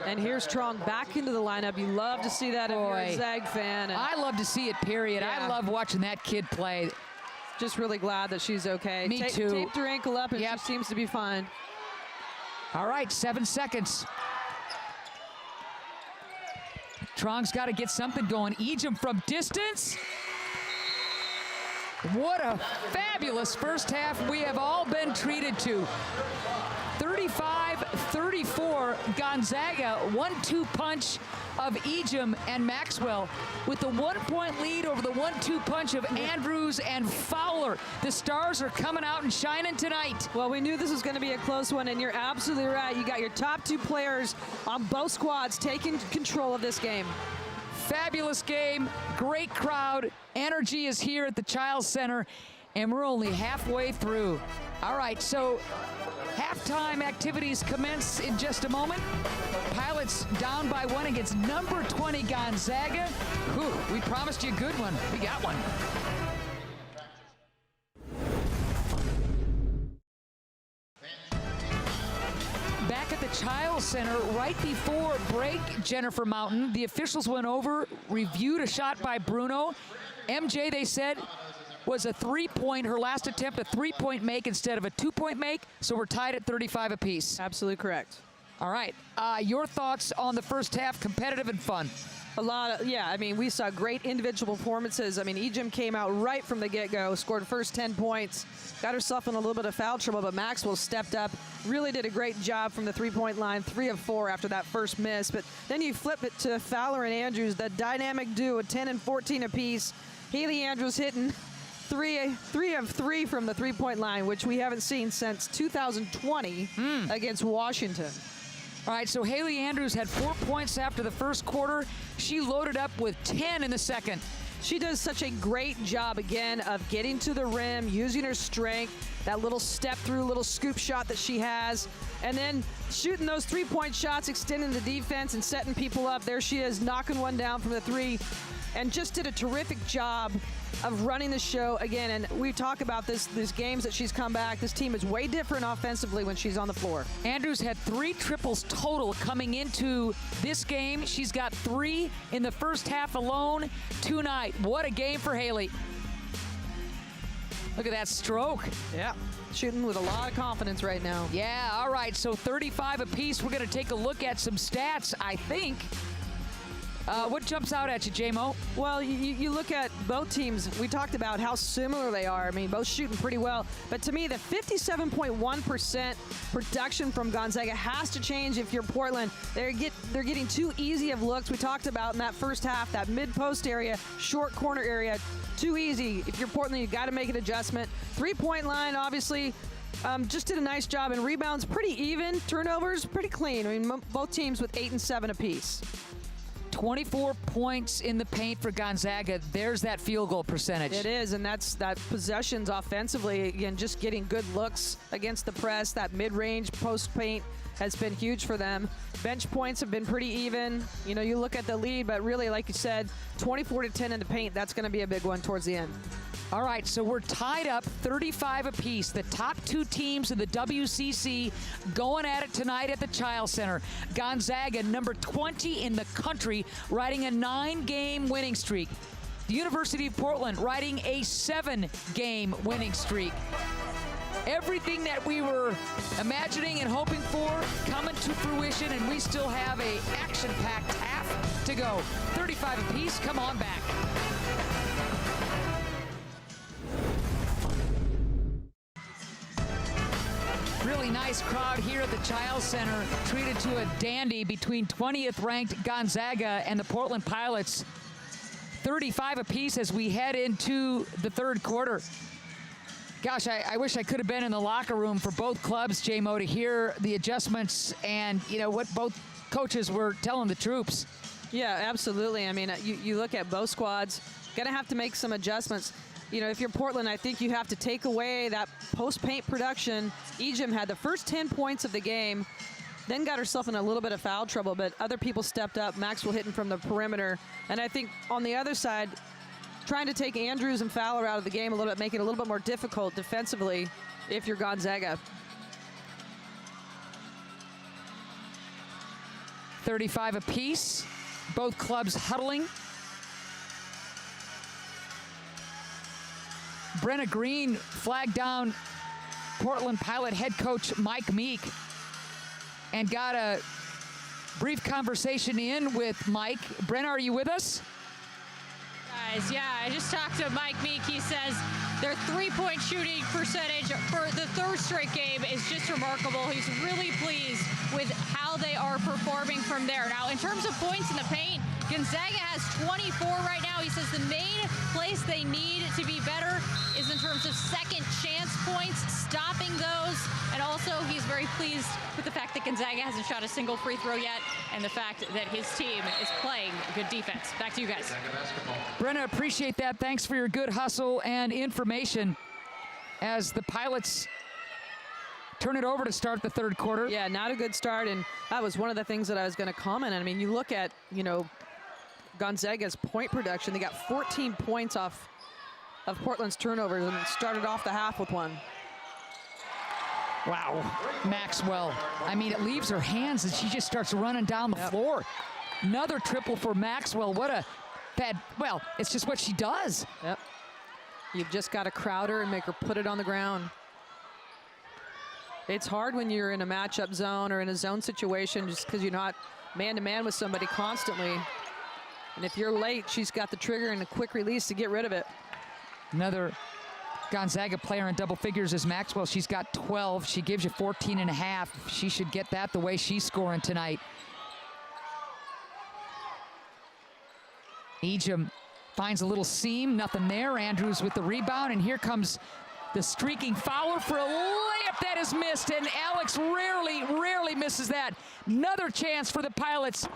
And here's Trong back into the lineup. You love to see that if you're a Zag fan. And I love to see it, period. Yeah. I love watching that kid play. Just really glad that she's okay. Me too. Taped her ankle up and she seems to be fine. All right, 7 seconds. Trong's got to get something going. Ejim from distance. What a fabulous first half we have all been treated to. 35-34, Gonzaga, 1-2 punch of Ejim and Maxwell with the 1-point lead over the 1-2 punch of Andrews and Fowler. The stars are coming out and shining tonight. Well, we knew this was going to be a close one, and you're absolutely right. You got your top 2 players on both squads taking control of this game. Fabulous game, great crowd. Energy is here at the Chiles Center, and we're only halfway through. All right, so halftime activities commence in just a moment. Pilots down by 1 against number 20 Gonzaga. Whew, we promised you a good one. We got one. Back at the Chiles Center right before break, Jennifer Mountain. The officials went over, reviewed a shot by Bruno. MJ, they said, was a three-point, her last attempt, a three-point make instead of a two-point make, so we're tied at 35 apiece. Absolutely correct. All right, your thoughts on the first half, competitive and fun? A lot of, yeah, I mean, we saw great individual performances. I mean, Ejim came out right from the get-go, scored the first 10 points, got herself in a little bit of foul trouble, but Maxwell stepped up, really did a great job from the three-point line, 3 of 4 after that first miss. But then you flip it to Fowler and Andrews, the dynamic duo, 10 and 14 apiece. Haley Andrews hitting three of 3 from the three-point line, which we haven't seen since 2020 against Washington. All right, so Haley Andrews had 4 points after the first quarter. She loaded up with 10 in the second. She does such a great job, again, of getting to the rim, using her strength, that little step-through, little scoop shot that she has, and then shooting those three-point shots, extending the defense and setting people up. There she is, knocking one down from the 3, and just did a terrific job of running the show again. And we talk about these games that she's come back. This team is way different offensively when she's on the floor. Andrews had 3 triples total coming into this game. She's got 3 in the first half alone tonight. What a game for Haley. Look at that stroke. Yeah, shooting with a lot of confidence right now. Yeah, all right, so 35 apiece. We're going to take a look at some stats, I think. What jumps out at you, J-Mo? Well, you look at both teams. We talked about how similar they are. I mean, both shooting pretty well. But to me, the 57.1% production from Gonzaga has to change if you're Portland. They're getting too easy of looks. We talked about in that first half, that mid-post area, short corner area, too easy. If you're Portland, you got to make an adjustment. Three-point line, obviously, just did a nice job. And rebounds, pretty even. Turnovers, pretty clean. I mean, both teams with 8 and 7 apiece. 24 points in the paint for Gonzaga. There's that field goal percentage. It is, and that's that possessions offensively. Again, just getting good looks against the press. That mid-range post paint has been huge for them. Bench points have been pretty even. You know, you look at the lead, but really, like you said, 24-10 in the paint. That's going to be a big one towards the end. All right, so we're tied up 35 apiece. The top 2 teams in the WCC going at it tonight at the Child Center. Gonzaga, number 20 in the country, riding a 9-game winning streak. The University of Portland riding a 7-game winning streak. Everything that we were imagining and hoping for coming to fruition, and we still have a action-packed half to go. 35 apiece, come on back. Really nice crowd here at the Child Center, treated to a dandy between 20th ranked Gonzaga and the Portland Pilots. 35 apiece as we head into the third quarter. Gosh, I wish I could have been in the locker room for both clubs, J-Mo, to hear the adjustments and, you know, what both coaches were telling the troops. Yeah, absolutely. I mean, you look at both squads, going to have to make some adjustments. You know, if you're Portland, I think you have to take away that post-paint production. Ejim had the first 10 points of the game, then got herself in a little bit of foul trouble, but other people stepped up. Maxwell hitting from the perimeter. And I think on the other side, trying to take Andrews and Fowler out of the game a little bit, make it a little bit more difficult defensively if you're Gonzaga. 35 apiece. Both clubs huddling. Brenna Green flagged down Portland Pilot head coach Mike Meek and got a brief conversation in with Mike. Brenna, are you with us? Guys, yeah, I just talked to Mike Meek. He says their three-point shooting percentage for the third straight game is just remarkable. He's really pleased with how they are performing from there. Now, in terms of points in the paint, Gonzaga has 24 right now. He says the main place they need to be better is in terms of second chance points, stopping those. And also, he's very pleased with the fact that Gonzaga hasn't shot a single free throw yet, and the fact that his team is playing good defense. Back to you guys. Brenna, appreciate that. Thanks for your good hustle and information as the Pilots turn it over to start the third quarter. Yeah, not a good start, and that was one of the things that I was going to comment on. I mean, you look at, you know, Gonzaga's point production. They got 14 points off of Portland's turnovers and started off the half with one. Wow, Maxwell. I mean, it leaves her hands and she just starts running down the floor. Another triple for Maxwell. What a bad, well, it's just what she does. Yep. You've just got to crowd her and make her put it on the ground. It's hard when you're in a matchup zone or in a zone situation just because you're not man-to-man with somebody constantly. And if you're late, she's got the trigger and a quick release to get rid of it. Another Gonzaga player in double figures is Maxwell. She's got 12. She gives you 14 and a half. She should get that the way she's scoring tonight. Ejim finds a little seam, nothing there. Andrews with the rebound, and here comes the streaking Fowler for a layup that is missed, and Alex rarely misses that. Another chance for the Pilots.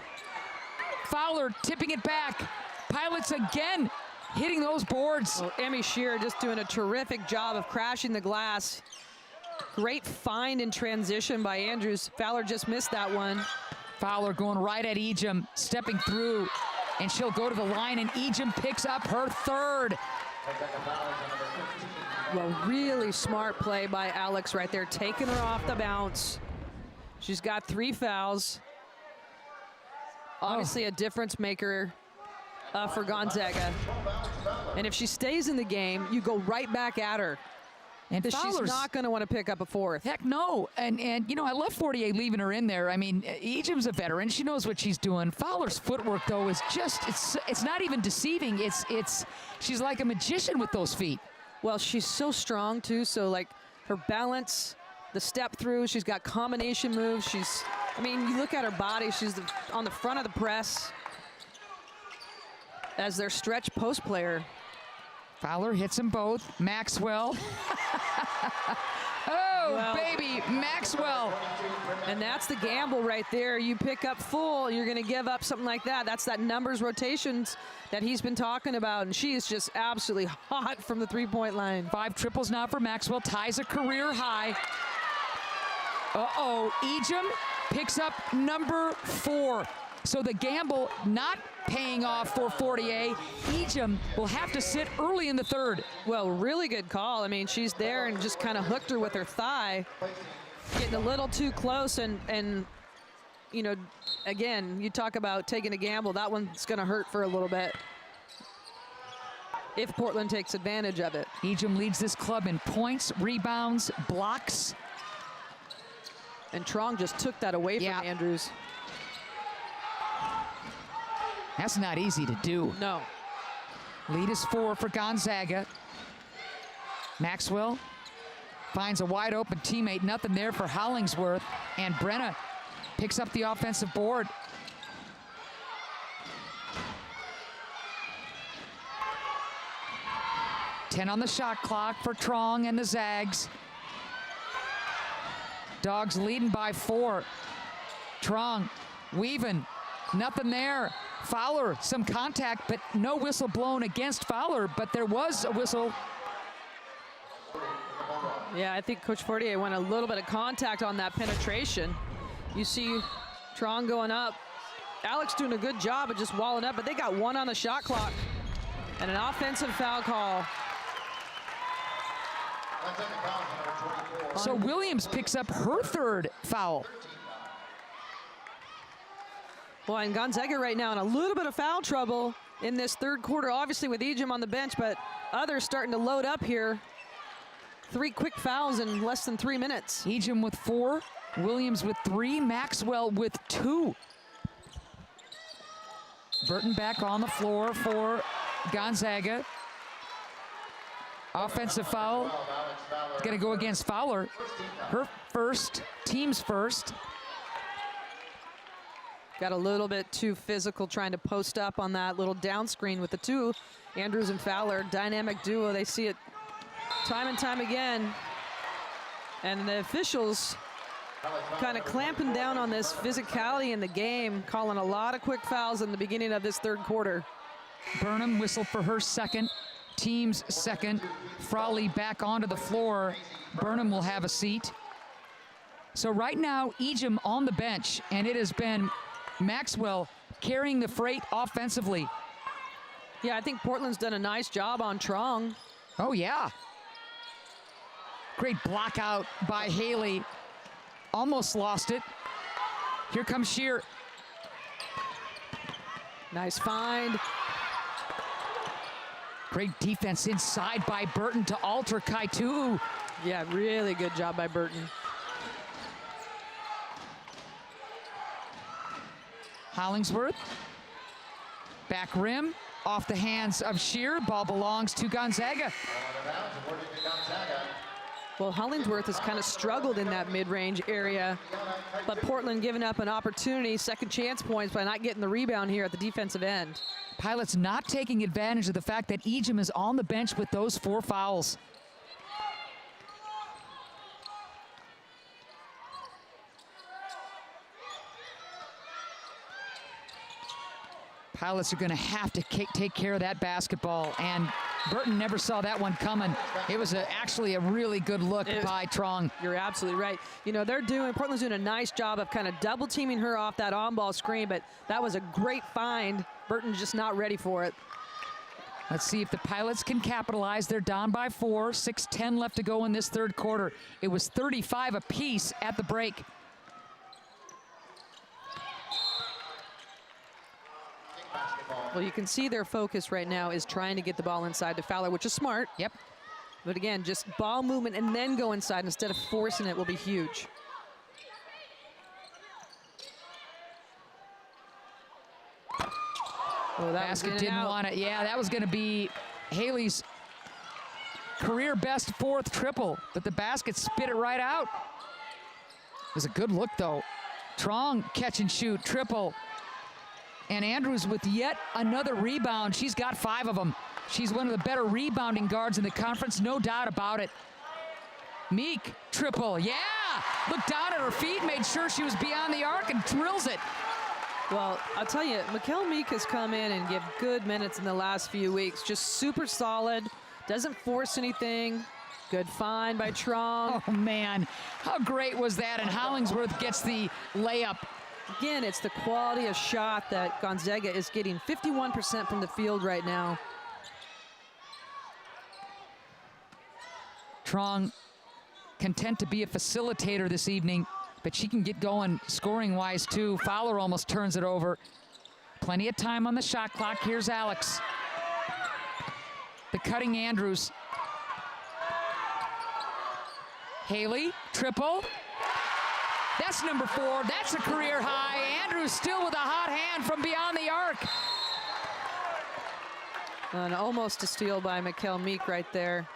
Fowler tipping it back. Pilots again hitting those boards. Well, Emmy Shear just doing a terrific job of crashing the glass. Great find in transition by Andrews. Fowler just missed that one. Fowler going right at Ejim, stepping through, and she'll go to the line, and Ejim picks up her third. Well, really smart play by Alex right there, taking her off the bounce. She's got 3 fouls. Obviously a difference maker for Gonzaga. And if she stays in the game, you go right back at her. And She's Fowler's not going to want to pick up a fourth. Heck no. And you know, I love Fortier leaving her in there. I mean, Ejim's a veteran. She knows what she's doing. Fowler's footwork, though, is just, it's not even deceiving. She's like a magician with those feet. Well, she's so strong, too. So, like, her balance, the step through, she's got combination moves. I mean, you look at her body, she's on the front of the press as their stretch post player. Fowler hits them both. Maxwell. Oh, well, baby, Maxwell. And that's the gamble right there. You pick up full, you're going to give up something like that. That's that numbers rotations that he's been talking about, and she is just absolutely hot from the three-point line. 5 triples now for Maxwell, ties a career high. Uh-oh, Ejim picks up number 4. So the gamble not paying off for Fortier. Ejim will have to sit early in the third. Well, really good call. I mean, she's there and just kind of hooked her with her thigh, getting a little too close. And you know, again, you talk about taking a gamble. That one's going to hurt for a little bit if Portland takes advantage of it. Ejim leads this club in points, rebounds, blocks. And Trong just took that away from Andrews. That's not easy to do. No. Lead is 4 for Gonzaga. Maxwell finds a wide open teammate. Nothing there for Hollingsworth. And Brenna picks up the offensive board. Ten on the shot clock for Trong and the Zags. Dogs leading by 4. Trong weaving. Nothing there. Fowler, some contact, but no whistle blown against Fowler, but there was a whistle. Yeah, I think Coach Fortier went a little bit of contact on that penetration. You see Trong going up. Alex doing a good job of just walling up, but they got 1 on the shot clock. And an offensive foul call. So Williams picks up her 3rd foul. Well, and Gonzaga right now in a little bit of foul trouble in this third quarter, obviously with Ejim on the bench, but others starting to load up here. 3 quick fouls in less than 3 minutes. Ejim with 4, Williams with 3, Maxwell with 2. Burton back on the floor for Gonzaga. Offensive foul. Going to go against Fowler. Her first, team's first. Got a little bit too physical trying to post up on that little down screen with the 2. Andrews and Fowler, dynamic duo. They see it time and time again. And the officials kind of clamping down on this physicality in the game, calling a lot of quick fouls in the beginning of this third quarter. Burnham whistled for her 2nd, team's 2nd. Frawley back onto the floor. Burnham will have a seat. So right now, Ejim on the bench, and it has been Maxwell carrying the freight offensively. Yeah, I think Portland's done a nice job on Trong. Oh, yeah. Great block out by Haley. Almost lost it. Here comes Shear. Nice find. Great defense inside by Burton to alter Kaitu. Yeah, really good job by Burton. Hollingsworth. Back rim. Off the hands of Shear. Ball belongs to Gonzaga. Well, Hollingsworth has kind of struggled in that mid-range area, but Portland giving up an opportunity, second chance points by not getting the rebound here at the defensive end. Pilots not taking advantage of the fact that Ejim is on the bench with those 4 fouls. Pilots are going to have to take care of that basketball, and Burton never saw that one coming. It was actually a really good look by Trong. You're absolutely right. You know, Portland's doing a nice job of kind of double teaming her off that on-ball screen, but that was a great find. Burton's just not ready for it. Let's see if the Pilots can capitalize. They're down by 4, 6:10 left to go in this third quarter. It was 35 apiece at the break. Well, you can see their focus right now is trying to get the ball inside to Fowler, which is smart. Yep. But again, just ball movement and then go inside instead of forcing it will be huge. Oh, that Basket didn't want it. Yeah, that was going to be Haley's career best 4th triple, but the basket spit it right out. It was a good look, though. Trong catch and shoot, triple. And Andrews with yet another rebound. She's got 5 of them. She's one of the better rebounding guards in the conference, no doubt about it. Meek, triple, yeah! Looked down at her feet, made sure she was beyond the arc, and drills it. Well, I'll tell you, Mikkel Meek has come in and give good minutes in the last few weeks. Just super solid, doesn't force anything. Good find by Trong. Oh, man, how great was that? And Hollingsworth gets the layup. Again, it's the quality of shot that Gonzaga is getting. 51% from the field right now. Trong content to be a facilitator this evening, but she can get going scoring-wise, too. Fowler almost turns it over. Plenty of time on the shot clock. Here's Alex. The cutting Andrews. Haley, triple. That's number 4. That's a career high. Andrews still with a hot hand from beyond the arc. And almost a steal by Mikkel Meek right there.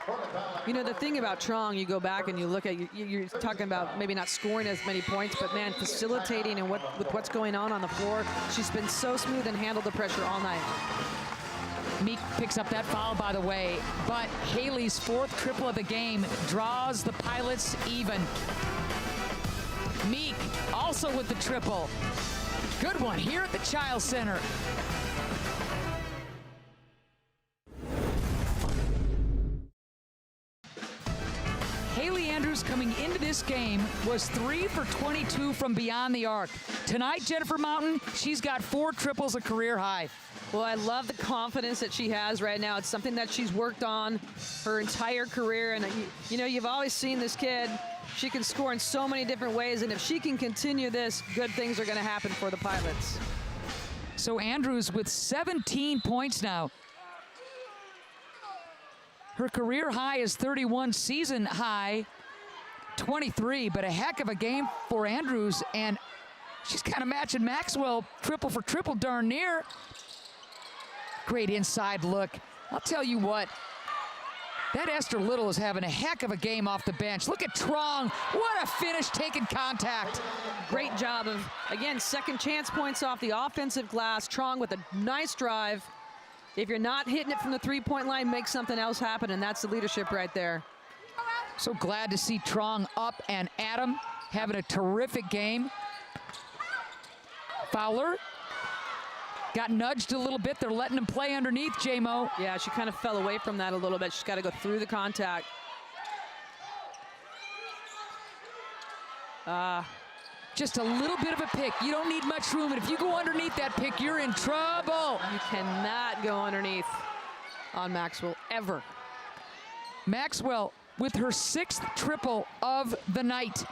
You know, the thing about Trong, you go back and you look at, you're talking about maybe not scoring as many points, but man, facilitating and with what's going on the floor, she's been so smooth and handled the pressure all night. Meek picks up that foul, by the way, but Haley's 4th triple of the game draws the Pilots even. Meek also with the triple. Good one here at the Child Center. Haley Andrews coming into this game was 3 for 22 from beyond the arc. Tonight, Jennifer Mountain, she's got 4 triples, a career high. Well, I love the confidence that she has right now. It's something that she's worked on her entire career. And, you know, you've always seen this kid. She can score in so many different ways. And if she can continue this, good things are going to happen for the Pilots. So Andrews with 17 points now. Her career high is 31, season high 23, but a heck of a game for Andrews. And she's kind of matching Maxwell triple for triple darn near. Great inside look. I'll tell you what, that Esther Little is having a heck of a game off the bench. Look at Trong. What a finish taking contact. Great job of, again, second chance points off the offensive glass. Trong with a nice drive. If you're not hitting it from the three-point line, make something else happen, and that's the leadership right there. So glad to see Trong up and at him, having a terrific game. Fowler got nudged a little bit. They're letting him play underneath, J-Mo. Yeah, she kind of fell away from that a little bit. She's got to go through the contact. Just a little bit of a pick. You don't need much room, and if you go underneath that pick, you're in trouble. You cannot go underneath on Maxwell, ever. Maxwell with her 6th triple of the night.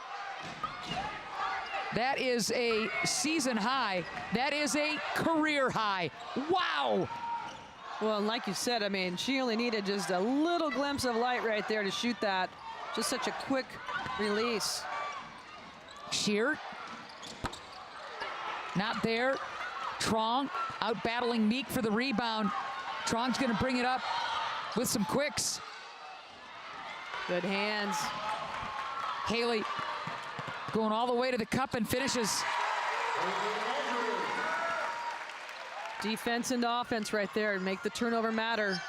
That is a season high. That is a career high. Wow. Well, and like you said, I mean, she only needed just a little glimpse of light right there to shoot that. Just such a quick release. Shear. Not there. Trong out battling Meek for the rebound. Trong's going to bring it up with some quicks. Good hands. Haley going all the way to the cup and finishes. Defense and offense right there and make the turnover matter.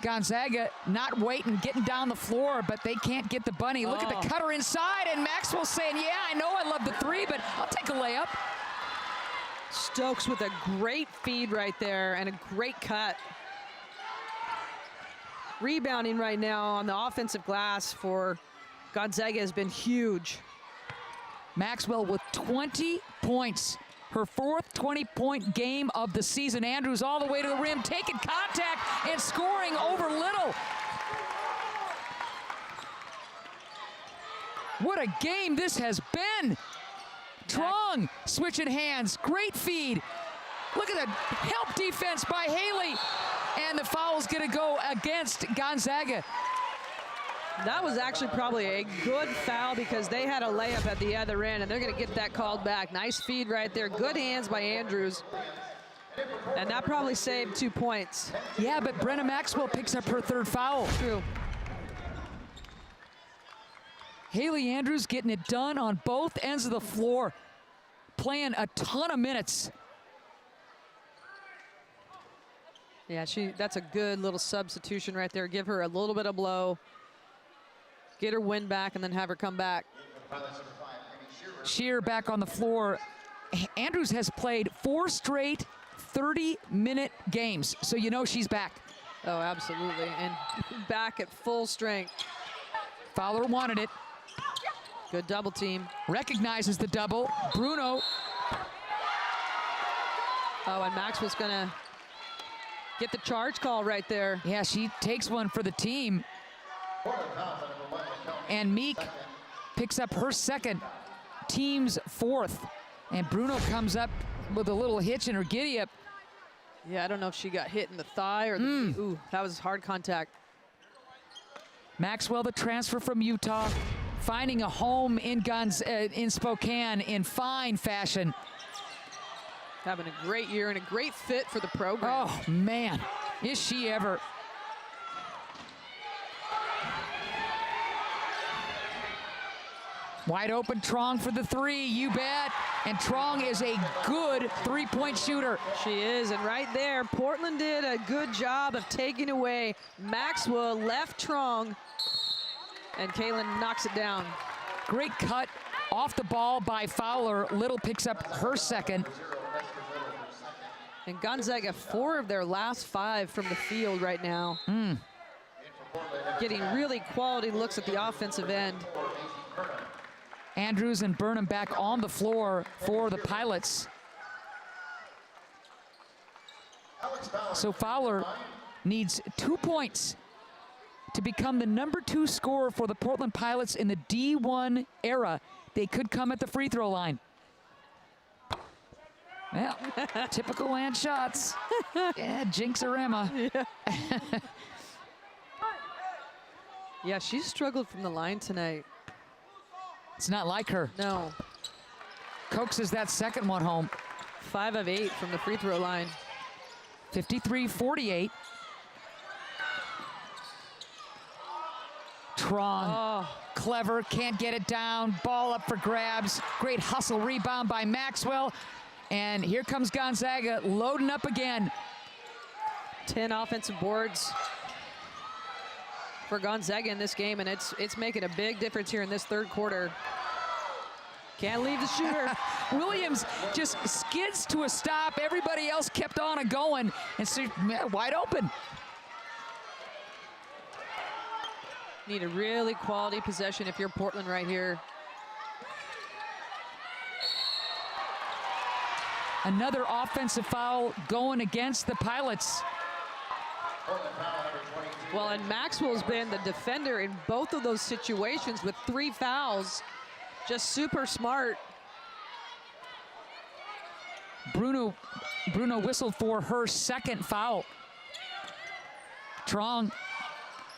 Gonzaga not waiting, getting down the floor, but they can't get the bunny. Look at the cutter inside, and Maxwell saying, yeah, I know I love the three, but I'll take a layup. Stokes with a great feed right there and a great cut. Rebounding right now on the offensive glass for Gonzaga has been huge. Maxwell with 20 points. Her fourth 20-point game of the season. Andrews all the way to the rim, taking contact and scoring over Little. What a game this has been. Trong switching hands, great feed. Look at the help defense by Haley. And the foul's gonna go against Gonzaga. That was actually probably a good foul because they had a layup at the other end and they're gonna get that called back. Nice feed right there, good hands by Andrews. And that probably saved 2 points. Yeah, but Brenna Maxwell picks up her third foul. True. Haley Andrews getting it done on both ends of the floor, playing a ton of minutes. Yeah, that's a good little substitution right there. Give her a little bit of blow, get her win back, and then have her come back. Shear back on the floor. Andrews has played 4 straight 30-minute games, so you know she's back. Oh, absolutely, and back at full strength. Fowler wanted it. Good double team. Recognizes the double. Bruno. Oh, and Maxwell's gonna get the charge call right there. Yeah, she takes one for the team. And Meek picks up her second, team's fourth. And Bruno comes up with a little hitch in her giddy up. Yeah, I don't know if she got hit in the thigh or the ooh, that was hard contact. Maxwell, the transfer from Utah, finding a home in Spokane in fine fashion. Having a great year and a great fit for the program. Oh, man, is she ever. Wide open, Trong for the three, you bet. And Trong is a good three-point shooter. She is, and right there, Portland did a good job of taking away Maxwell, left Trong, and Kaylin knocks it down. Great cut off the ball by Fowler. Little picks up her second. And Gonzaga, 4 of their last 5 from the field right now. Getting really quality looks at the offensive end. Andrews and Burnham back on the floor for the Pilots. So Fowler needs 2 points to become the #2 scorer for the Portland Pilots in the D1 era. They could come at the free throw line. Well, typical land shots. Yeah, jinx or Emma. Yeah. Yeah, she's struggled from the line tonight. It's not like her. No. Coaxes that second one home. 5 of 8 from the free throw line. 53-48. Trong, clever, can't get it down. Ball up for grabs. Great hustle rebound by Maxwell. And here comes Gonzaga loading up again. 10 offensive boards for Gonzaga in this game, and it's making a big difference here in this third quarter. Can't leave the shooter. Williams just skids to a stop. Everybody else kept on and going, and so wide open. Need a really quality possession if you're Portland right here. Another offensive foul going against the Pilots. Well, and Maxwell's been the defender in both of those situations with 3 fouls. Just super smart. Bruno whistled for her second foul. Trong,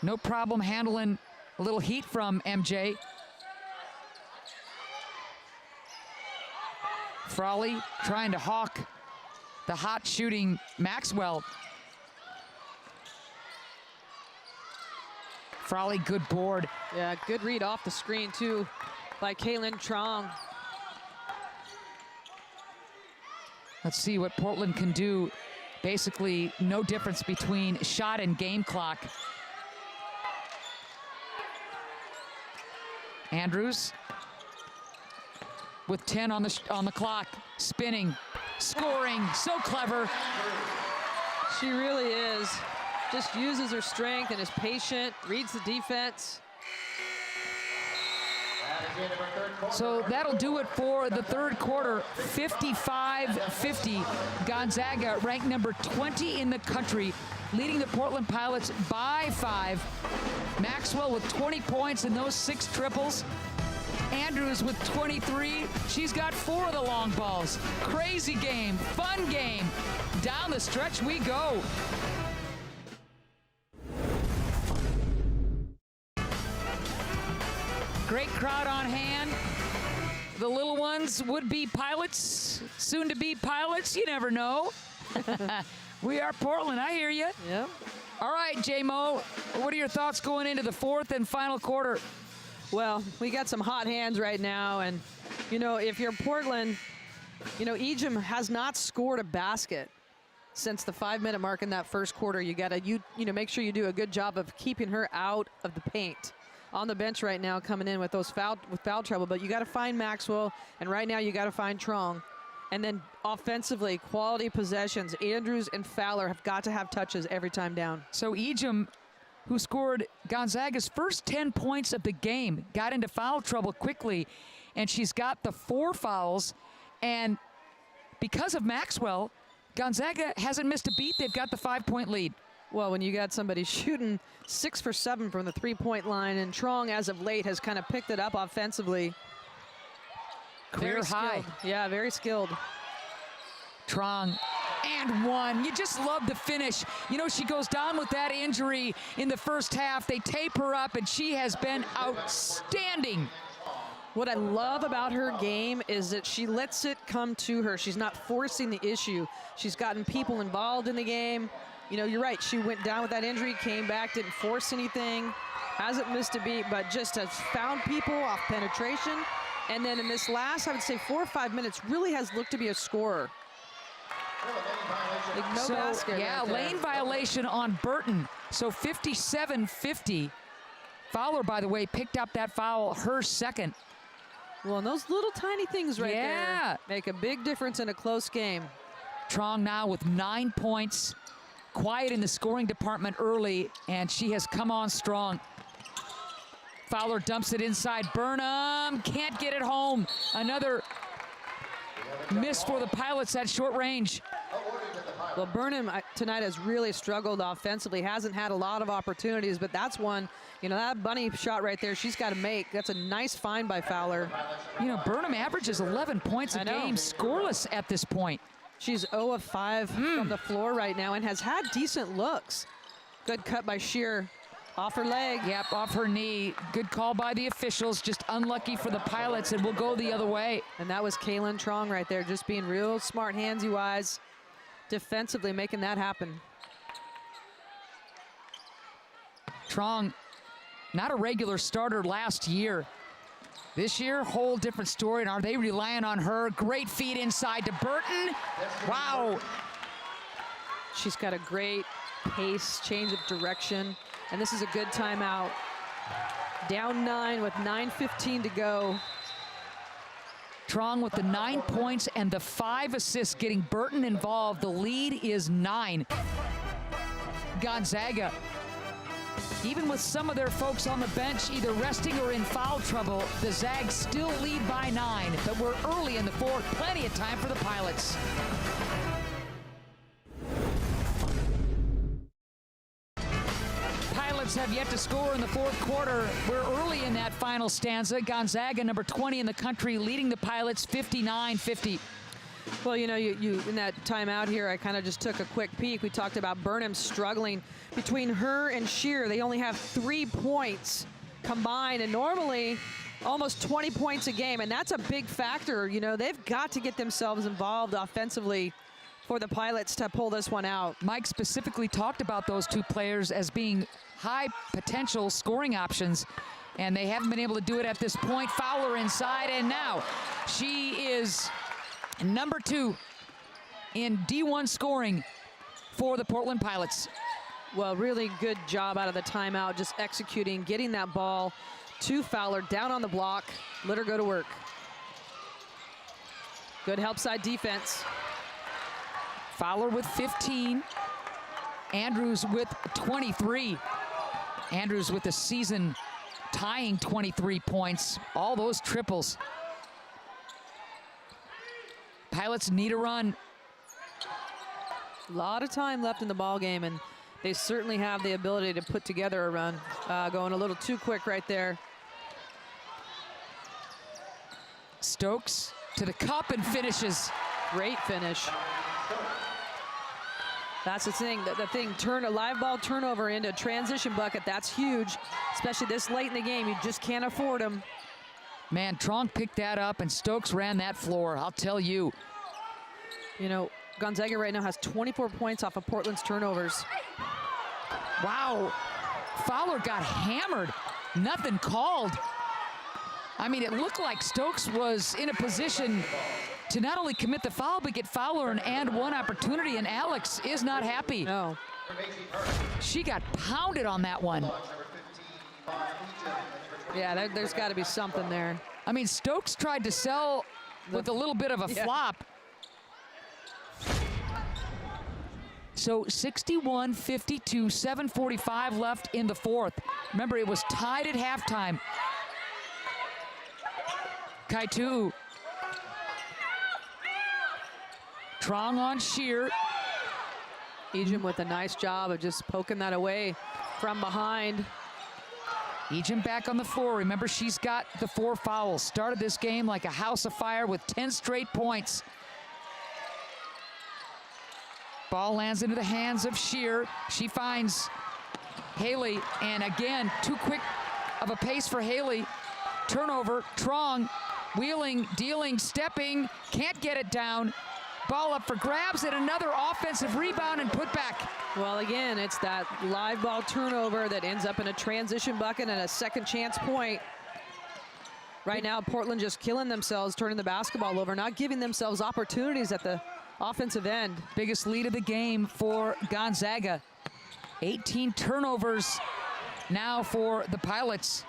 no problem handling a little heat from MJ. Frawley trying to hawk the hot shooting Maxwell. Frawley, good board. Yeah, good read off the screen too by Kaylin Trong. Let's see what Portland can do. Basically, no difference between shot and game clock. Andrews with 10 on the clock, spinning, scoring, so clever. She really is. Just uses her strength and is patient, reads the defense. So that'll do it for the third quarter. 55-50. Gonzaga ranked number 20 in the country, leading the Portland Pilots by 5. Maxwell with 20 points and those 6 triples. Andrews with 23. She's got 4 of the long balls. Crazy game, fun game. Down the stretch we go. Great crowd on hand. The little ones would be pilots, soon to be pilots, you never know. We are Portland, I hear you. Yep. All right, J-Mo, what are your thoughts going into the fourth and final quarter? Well, we got some hot hands right now, and you know, if you're Portland, you know, Ejim has not scored a basket since the 5-minute mark in that first quarter. You gotta, you know, make sure you do a good job of keeping her out of the paint. On the bench right now, coming in with those foul trouble, but you got to find Maxwell, and right now you got to find Trong. And then offensively, quality possessions. Andrews and Fowler have got to have touches every time down. So Ejim, who scored Gonzaga's first 10 points of the game, got into foul trouble quickly, and she's got the 4 fouls. And because of Maxwell, Gonzaga hasn't missed a beat. They've got the 5-point lead. Well, when you got somebody shooting 6 for 7 from the 3-point line, and Trong, as of late, has kind of picked it up offensively. Career high. Yeah, very skilled. Trong, and 1. You just love the finish. You know, she goes down with that injury in the first half. They tape her up, and she has been outstanding. What I love about her game is that she lets it come to her. She's not forcing the issue. She's gotten people involved in the game. You know, you're right. She went down with that injury, came back, didn't force anything, hasn't missed a beat, but just has found people off penetration. And then in this last, I would say 4 or 5 minutes, really has looked to be a scorer. Like no basket. Yeah, right there. lane violation on Burton. So 57-50. Fowler, by the way, picked up that foul, her second. Well, and those little tiny things right there make a big difference in a close game. Trong now with 9 points. Quiet in the scoring department early, and she has come on strong. Fowler dumps it inside. Burnham can't get it home. Another miss for the Pilots at short range. Well, Burnham tonight has really struggled offensively. Hasn't had a lot of opportunities, but that's one, you know, that bunny shot right there, she's got to make. That's a nice find by Fowler. You know, Burnham averages 11 points a game, scoreless at this point. She's 0 of 5 from the floor right now and has had decent looks. Good cut by Shear. Off her leg. Yep, off her knee. Good call by the officials. Just unlucky for the Pilots, and we'll go the other way. And that was Kaylin Trong right there, just being real smart, handsy-wise, defensively making that happen. Trong, not a regular starter last year. This year, whole different story, and are they relying on her? Great feed inside to Burton. Wow. She's got a great pace, change of direction, and this is a good timeout. Down 9 with 9:15 to go. Trong with the 9 points and the 5 assists, getting Burton involved. The lead is 9. Gonzaga, even with some of their folks on the bench either resting or in foul trouble, the Zags still lead by 9, but we're early in the fourth. Plenty of time for the Pilots. Pilots have yet to score in the fourth quarter. We're early in that final stanza. Gonzaga, number 20 in the country, leading the Pilots 59-50. Well, you know, you in that timeout here, I kind of just took a quick peek. We talked about Burnham struggling. Between her and Shear, they only have 3 points combined, and normally almost 20 points a game, and that's a big factor. You know, they've got to get themselves involved offensively for the Pilots to pull this one out. Mike specifically talked about those two players as being high potential scoring options, and they haven't been able to do it at this point. Fowler inside, and now she is number 2 in D1 scoring for the Portland Pilots. Well, really good job out of the timeout, just executing, getting that ball to Fowler, down on the block, let her go to work. Good help side defense. Fowler with 15, Andrews with 23. Andrews with the season tying 23 points, all those triples. Pilots need a run. A lot of time left in the ball game, and they certainly have the ability to put together a run. Going a little too quick right there. Stokes to the cup and finishes. Great finish. That's the thing. The thing, turn a live ball turnover into a transition bucket. That's huge, especially this late in the game. You just can't afford them. Man, Trong picked that up, and Stokes ran that floor. I'll tell you. You know, Gonzaga right now has 24 points off of Portland's turnovers. Wow. Fowler got hammered. Nothing called. I mean, it looked like Stokes was in a position to not only commit the foul, but get Fowler an and one opportunity, and Alex is not happy. No. She got pounded on that one. Yeah, there's got to be something there. I mean, Stokes tried to sell with a little bit of a flop. So 61-52, 7:45 left in the fourth. Remember, it was tied at halftime. Kaitu. Trong on Shear. Ejim with a nice job of just poking that away from behind. Ejim back on the floor. Remember, she's got the 4 fouls. Started this game like a house of fire with 10 straight points. Ball lands into the hands of Shear. She finds Haley, and again, too quick of a pace for Haley. Turnover, Trong, wheeling, dealing, stepping, can't get it down. Ball up for grabs, and another offensive rebound and put back. Well, again, it's that live ball turnover that ends up in a transition bucket and a second chance point. Right now, Portland just killing themselves, turning the basketball over, not giving themselves opportunities at the offensive end. Biggest lead of the game for Gonzaga. 18 turnovers now for the Pilots.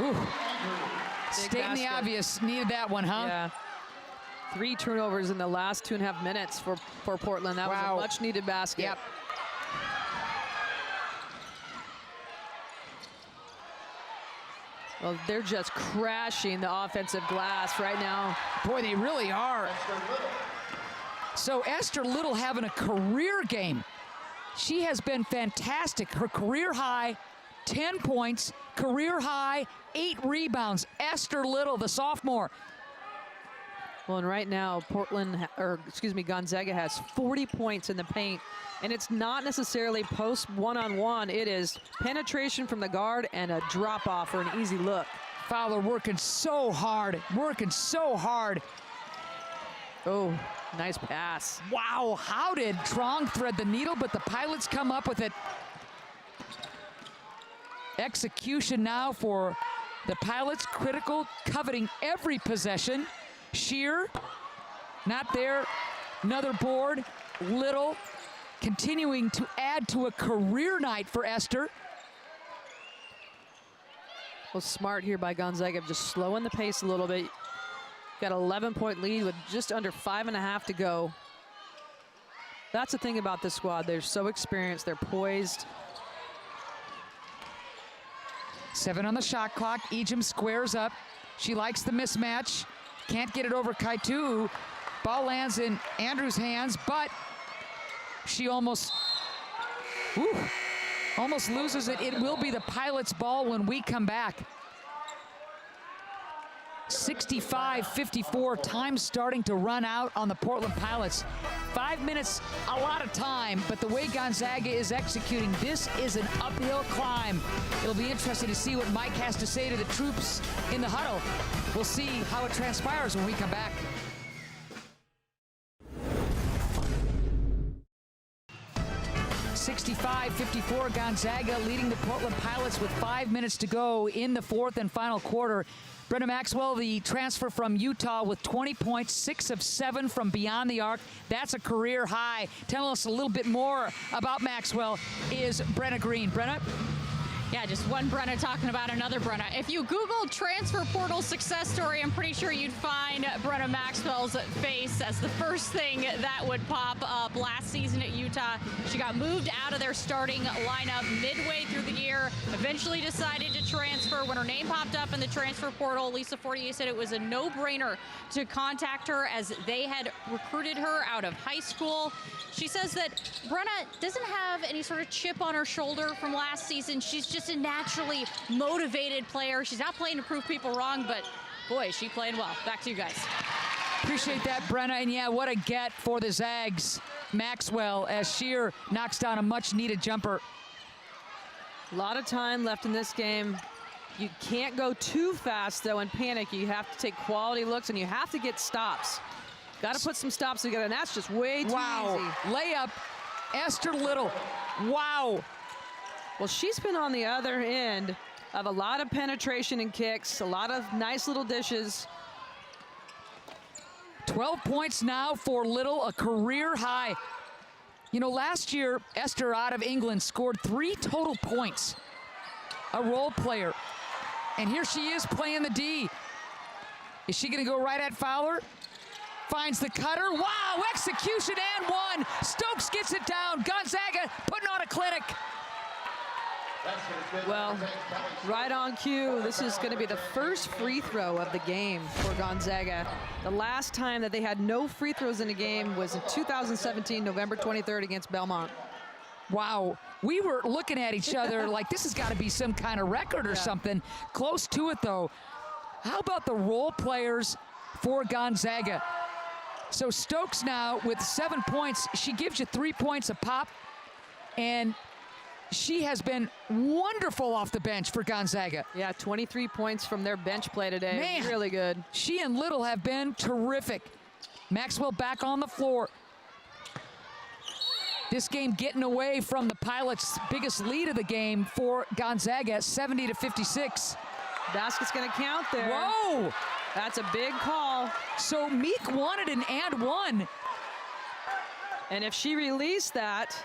Ooh. Stating the obvious, needed that one, huh? Yeah. 3 turnovers in the last 2.5 minutes for Portland. That was a much needed basket. Yep. Well, they're just crashing the offensive glass right now. Boy, they really are. So Esther Little having a career game. She has been fantastic. Her career high, 10 points, career high, 8 rebounds. Esther Little, the sophomore. Well, and right now, Gonzaga has 40 points in the paint, and it's not necessarily post one-on-one. It is penetration from the guard and a drop-off for an easy look. Fowler working so hard, Oh, nice pass. Wow, how did Trong thread the needle, but the Pilots come up with it. Execution now for the Pilots, critical, coveting every possession. Shear, not there, another board. Little continuing to add to a career night for Esther. Well, smart here by Gonzaga, just slowing the pace a little bit. Got an 11-point lead with just under 5.5 to go. That's the thing about this squad. They're so experienced, they're poised. 7 on the shot clock. Ejim squares up. She likes the mismatch. Can't get it over Kaitu. Ball lands in Andrews' hands, but she almost loses it. It will be the Pilots' ball when we come back. 65-54, time starting to run out on the Portland Pilots. 5 minutes, a lot of time, but the way Gonzaga is executing, this is an uphill climb. It'll be interesting to see what Mike has to say to the troops in the huddle. We'll see how it transpires when we come back. (65-54), Gonzaga leading the Portland Pilots with 5 minutes to go in the fourth and final quarter. Brenna Maxwell, the transfer from Utah, with 20 points, 6 of 7 from beyond the arc. That's a career high. Tell us a little bit more about Maxwell is Brenna Green. Brenna? Yeah, just one Brenna talking about another Brenna. If you Google transfer portal success story, I'm pretty sure you'd find Brenna Maxwell's face as the first thing that would pop up. Last season at Utah, she got moved out of their starting lineup midway through the year, eventually decided to transfer. When her name popped up in the transfer portal, Lisa Fortier said it was a no-brainer to contact her as they had recruited her out of high school. She says that Brenna doesn't have any sort of chip on her shoulder from last season. She's just a naturally motivated player. She's not playing to prove people wrong, but boy, is she playing well. Back to you guys. Appreciate that, Brenna. And yeah, what a get for the Zags. Maxwell, as Shear knocks down a much-needed jumper. A lot of time left in this game. You can't go too fast, though, and panic. You have to take quality looks, and you have to get stops. Got to put some stops together, and that's just way too easy. Layup, Esther Little. Wow. Well, she's been on the other end of a lot of penetration and kicks, a lot of nice little dishes. 12 points now for Little, a career high. You know, last year, Esther out of England scored 3 total points. A role player. And here she is playing the D. Is she going to go right at Fowler? Finds the cutter. Wow, execution and one. Stokes gets it down. Gonzaga putting on a clinic. Well, right on cue. This is going to be the first free throw of the game for Gonzaga. The last time that they had no free throws in a game was in 2017, November 23rd against Belmont. Wow. We were looking at each other like this has got to be some kind of record or something. Close to it, though. How about the role players for Gonzaga? So Stokes now with 7 points. She gives you 3 points a pop, and she has been wonderful off the bench for Gonzaga. Yeah, 23 points from their bench play today. Man, really good. She and Little have been terrific. Maxwell back on the floor. This game getting away from the Pilots' biggest lead of the game for Gonzaga, 70-56. Basket's going to count there. Whoa! That's a big call. So Meek wanted an and one. And if she released that,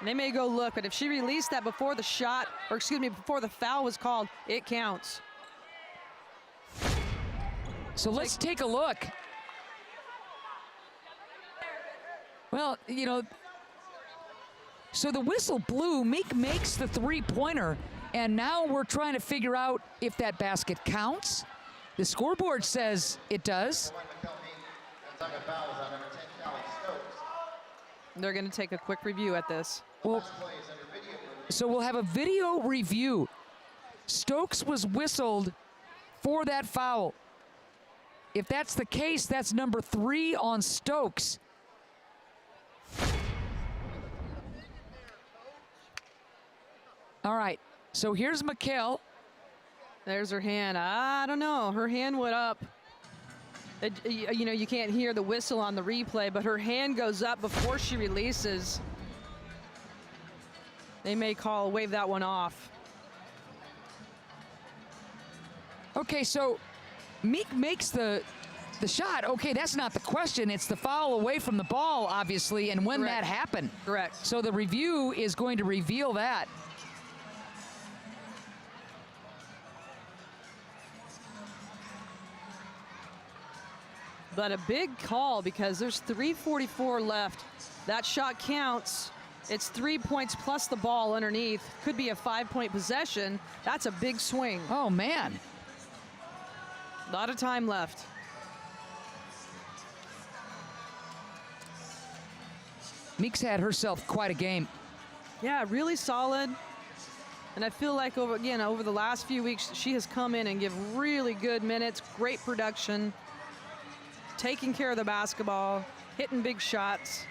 they may go look, but if she released that before the shot, or excuse me, before the foul was called, it counts. So let's take a look. Well, you know, so the whistle blew. Meek makes the three-pointer, and now we're trying to figure out if that basket counts. The scoreboard says it does. They're going to take a quick review at this. Well, so we'll have a video review. Stokes was whistled for that foul. If that's the case, that's number 3 on Stokes. All right, so here's McHale. There's her hand. I don't know. Her hand went up. You know, you can't hear the whistle on the replay, but her hand goes up before she releases. They may wave that one off. Okay, so Meek makes the shot. Okay, that's not the question. It's the foul away from the ball, obviously, and when Correct. that happened. Correct. So the review is going to reveal that. But a big call because there's 3:44 left. That shot counts. It's 3 points plus the ball underneath. Could be a 5-point possession. That's a big swing. Oh, man. A lot of time left. Meek's had herself quite a game. Yeah, really solid. And I feel like over the last few weeks, she has come in and give really good minutes, great production, taking care of the basketball, hitting big shots.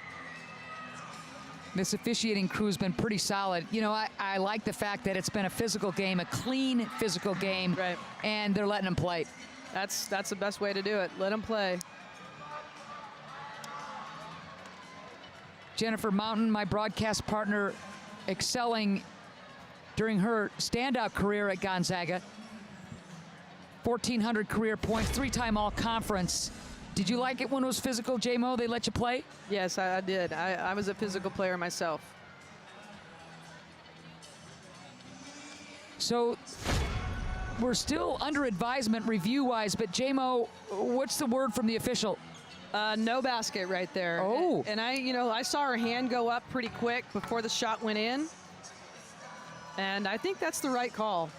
This officiating crew's been pretty solid. You know, I like the fact that it's been a physical game, a clean physical game, Right. and they're letting them play. That's the best way to do it. Let them play. Jennifer Mountain, my broadcast partner, excelling during her standout career at Gonzaga. 1,400 career points, 3-time all-conference. Did you like it when it was physical, J-Mo? They let you play? Yes, I did. I was a physical player myself. So we're still under advisement review-wise, but J-Mo, what's the word from the official? No basket right there. Oh. And I saw her hand go up pretty quick before the shot went in. And I think that's the right call.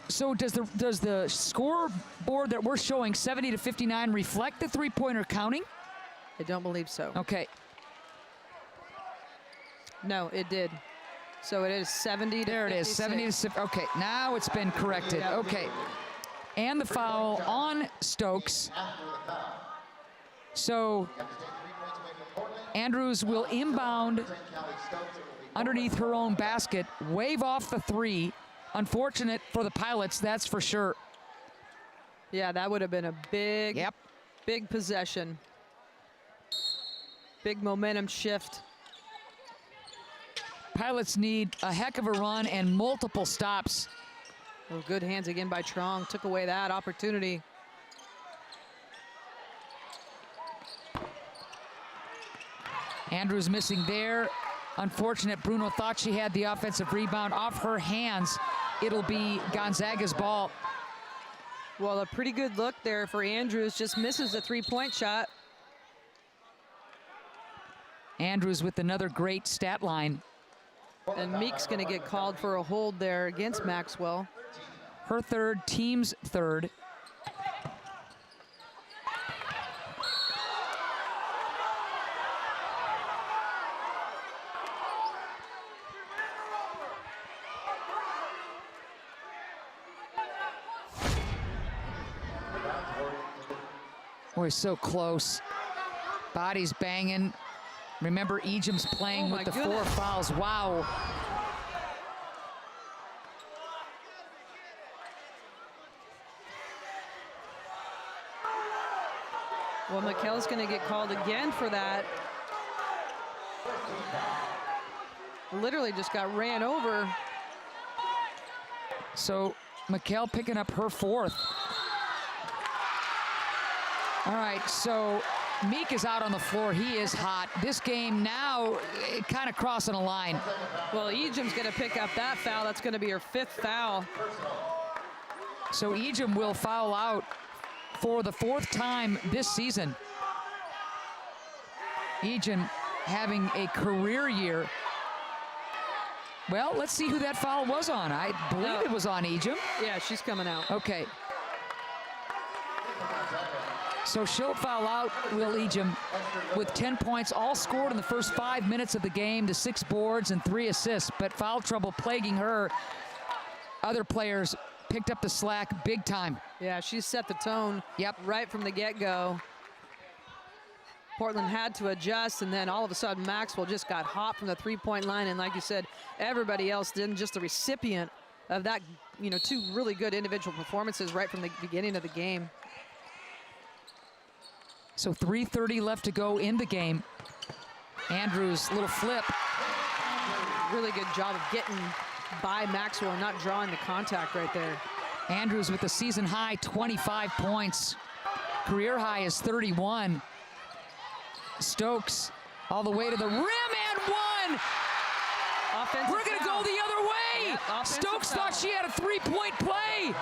So does the scoreboard that we're showing, 70-59, reflect the three-pointer counting? I don't believe so. Okay. No, it did. So it is 70 to There it is, 56. 70 to, okay, now it's been corrected. Yep. Okay. And the foul on Stokes. So Andrews will inbound underneath her own basket, wave off the three. Unfortunate for the Pilots, that's for sure. Yeah, that would have been a big, Yep. big possession. Big momentum shift. Pilots need a heck of a run and multiple stops. Oh, good hands again by Trong. Took away that opportunity. Andrews missing there. Unfortunate. Bruno thought she had the offensive rebound off her hands. It'll be Gonzaga's ball. Well, a pretty good look there for Andrews. Just misses the three-point shot. Andrews with another great stat line. And Meek's going to get called for a hold there against Maxwell. Her third, team's third. We're so close. Bodies banging. Remember, Ejim's playing Oh with the my 4 goodness. fouls. Wow. Well, McKell's going to get called again for that. Literally just got ran over. So McKell picking up her 4th. All right, so Meek is out on the floor. He is hot. This game now kind of crossing a line. Well, Ejim's going to pick up that foul. That's going to be her 5th foul. So Ejim will foul out for the 4th time this season. Ejim having a career year. Well, let's see who that foul was on. I believe it was on Ejim. Yeah, she's coming out. Okay. So she'll foul out Will Ejim with 10 points, all scored in the first 5 minutes of the game, the 6 boards and 3 assists, but foul trouble plaguing her. Other players picked up the slack big time. Yeah, she set the tone. Yep. Right from the get-go. Portland had to adjust, and then all of a sudden Maxwell just got hot from the three-point line, and like you said, everybody else didn't, just the recipient of that, 2 really good individual performances right from the beginning of the game. So 3:30 left to go in the game. Andrews, little flip. Really good job of getting by Maxwell and not drawing the contact right there. Andrews with the season high 25 points. Career high is 31. Stokes all the way to the rim and one. Offensive We're going to foul. go the other way. Yep, offensive Stokes foul. thought she had a 3-point play.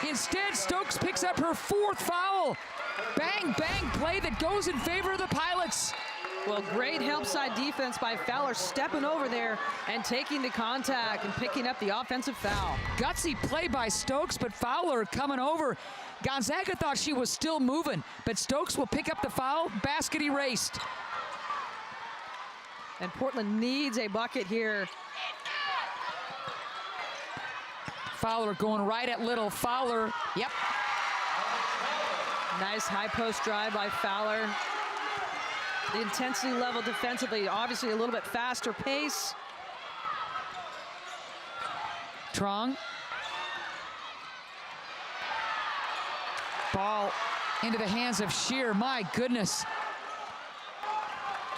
Instead, Stokes picks up her 4th foul. Bang, bang play that goes in favor of the Pilots. Well, great help side defense by Fowler, stepping over there and taking the contact and picking up the offensive foul. Gutsy play by Stokes, but Fowler coming over. Gonzaga thought she was still moving, but Stokes will pick up the foul. Basket erased. And Portland needs a bucket here. Fowler going right at Little. Fowler, yep. Nice high post drive by Fowler. The intensity level defensively, obviously a little bit faster pace. Trong. Ball into the hands of Shear. My goodness.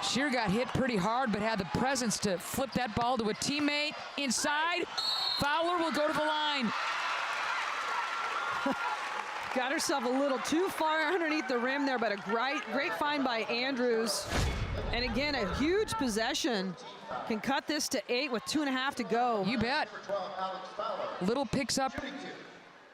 Shear got hit pretty hard, but had the presence to flip that ball to a teammate. Inside. Fowler will go to the line. Got herself a little too far underneath the rim there, but a great find by Andrews. And again, a huge possession. Can cut this to 8 with 2.5 to go. You bet. Little picks up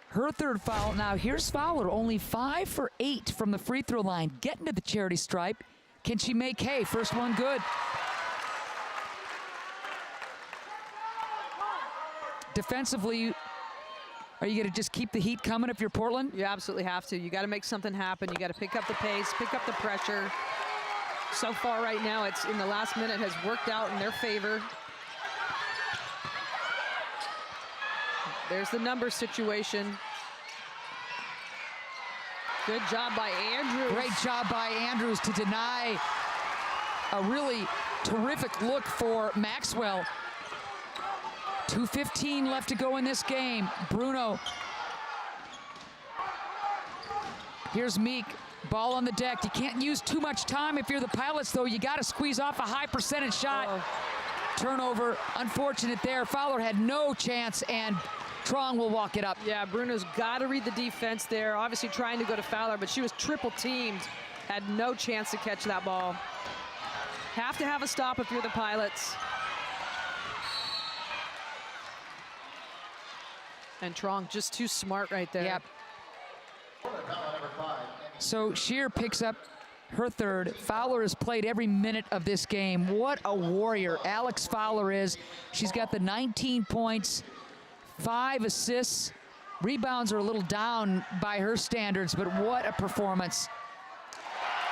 her third foul. Now here's Fowler, only 5 for 8 from the free throw line. Getting to the charity stripe. Can she make hay? First one good. Defensively, are you going to just keep the heat coming if you're Portland? You absolutely have to. You got to make something happen. You got to pick up the pace, pick up the pressure. So far right now, it's in the last minute has worked out in their favor. There's the number situation. Good job by Andrews. Great job by Andrews to deny a really terrific look for Maxwell. 2:15 left to go in this game. Bruno. Here's Meek. Ball on the deck. You can't use too much time if you're the Pilots, though. You got to squeeze off a high percentage shot. Oh. Turnover. Unfortunate there. Fowler had no chance, and Trong will walk it up. Yeah, Bruno's got to read the defense there. Obviously trying to go to Fowler, but she was triple teamed. Had no chance to catch that ball. Have to have a stop if you're the Pilots. And Trong just too smart right there. Yep. So Shear picks up her third. Fowler has played every minute of this game. What a warrior Alex Fowler is. She's got the 19 points, 5 assists. Rebounds are a little down by her standards, but what a performance.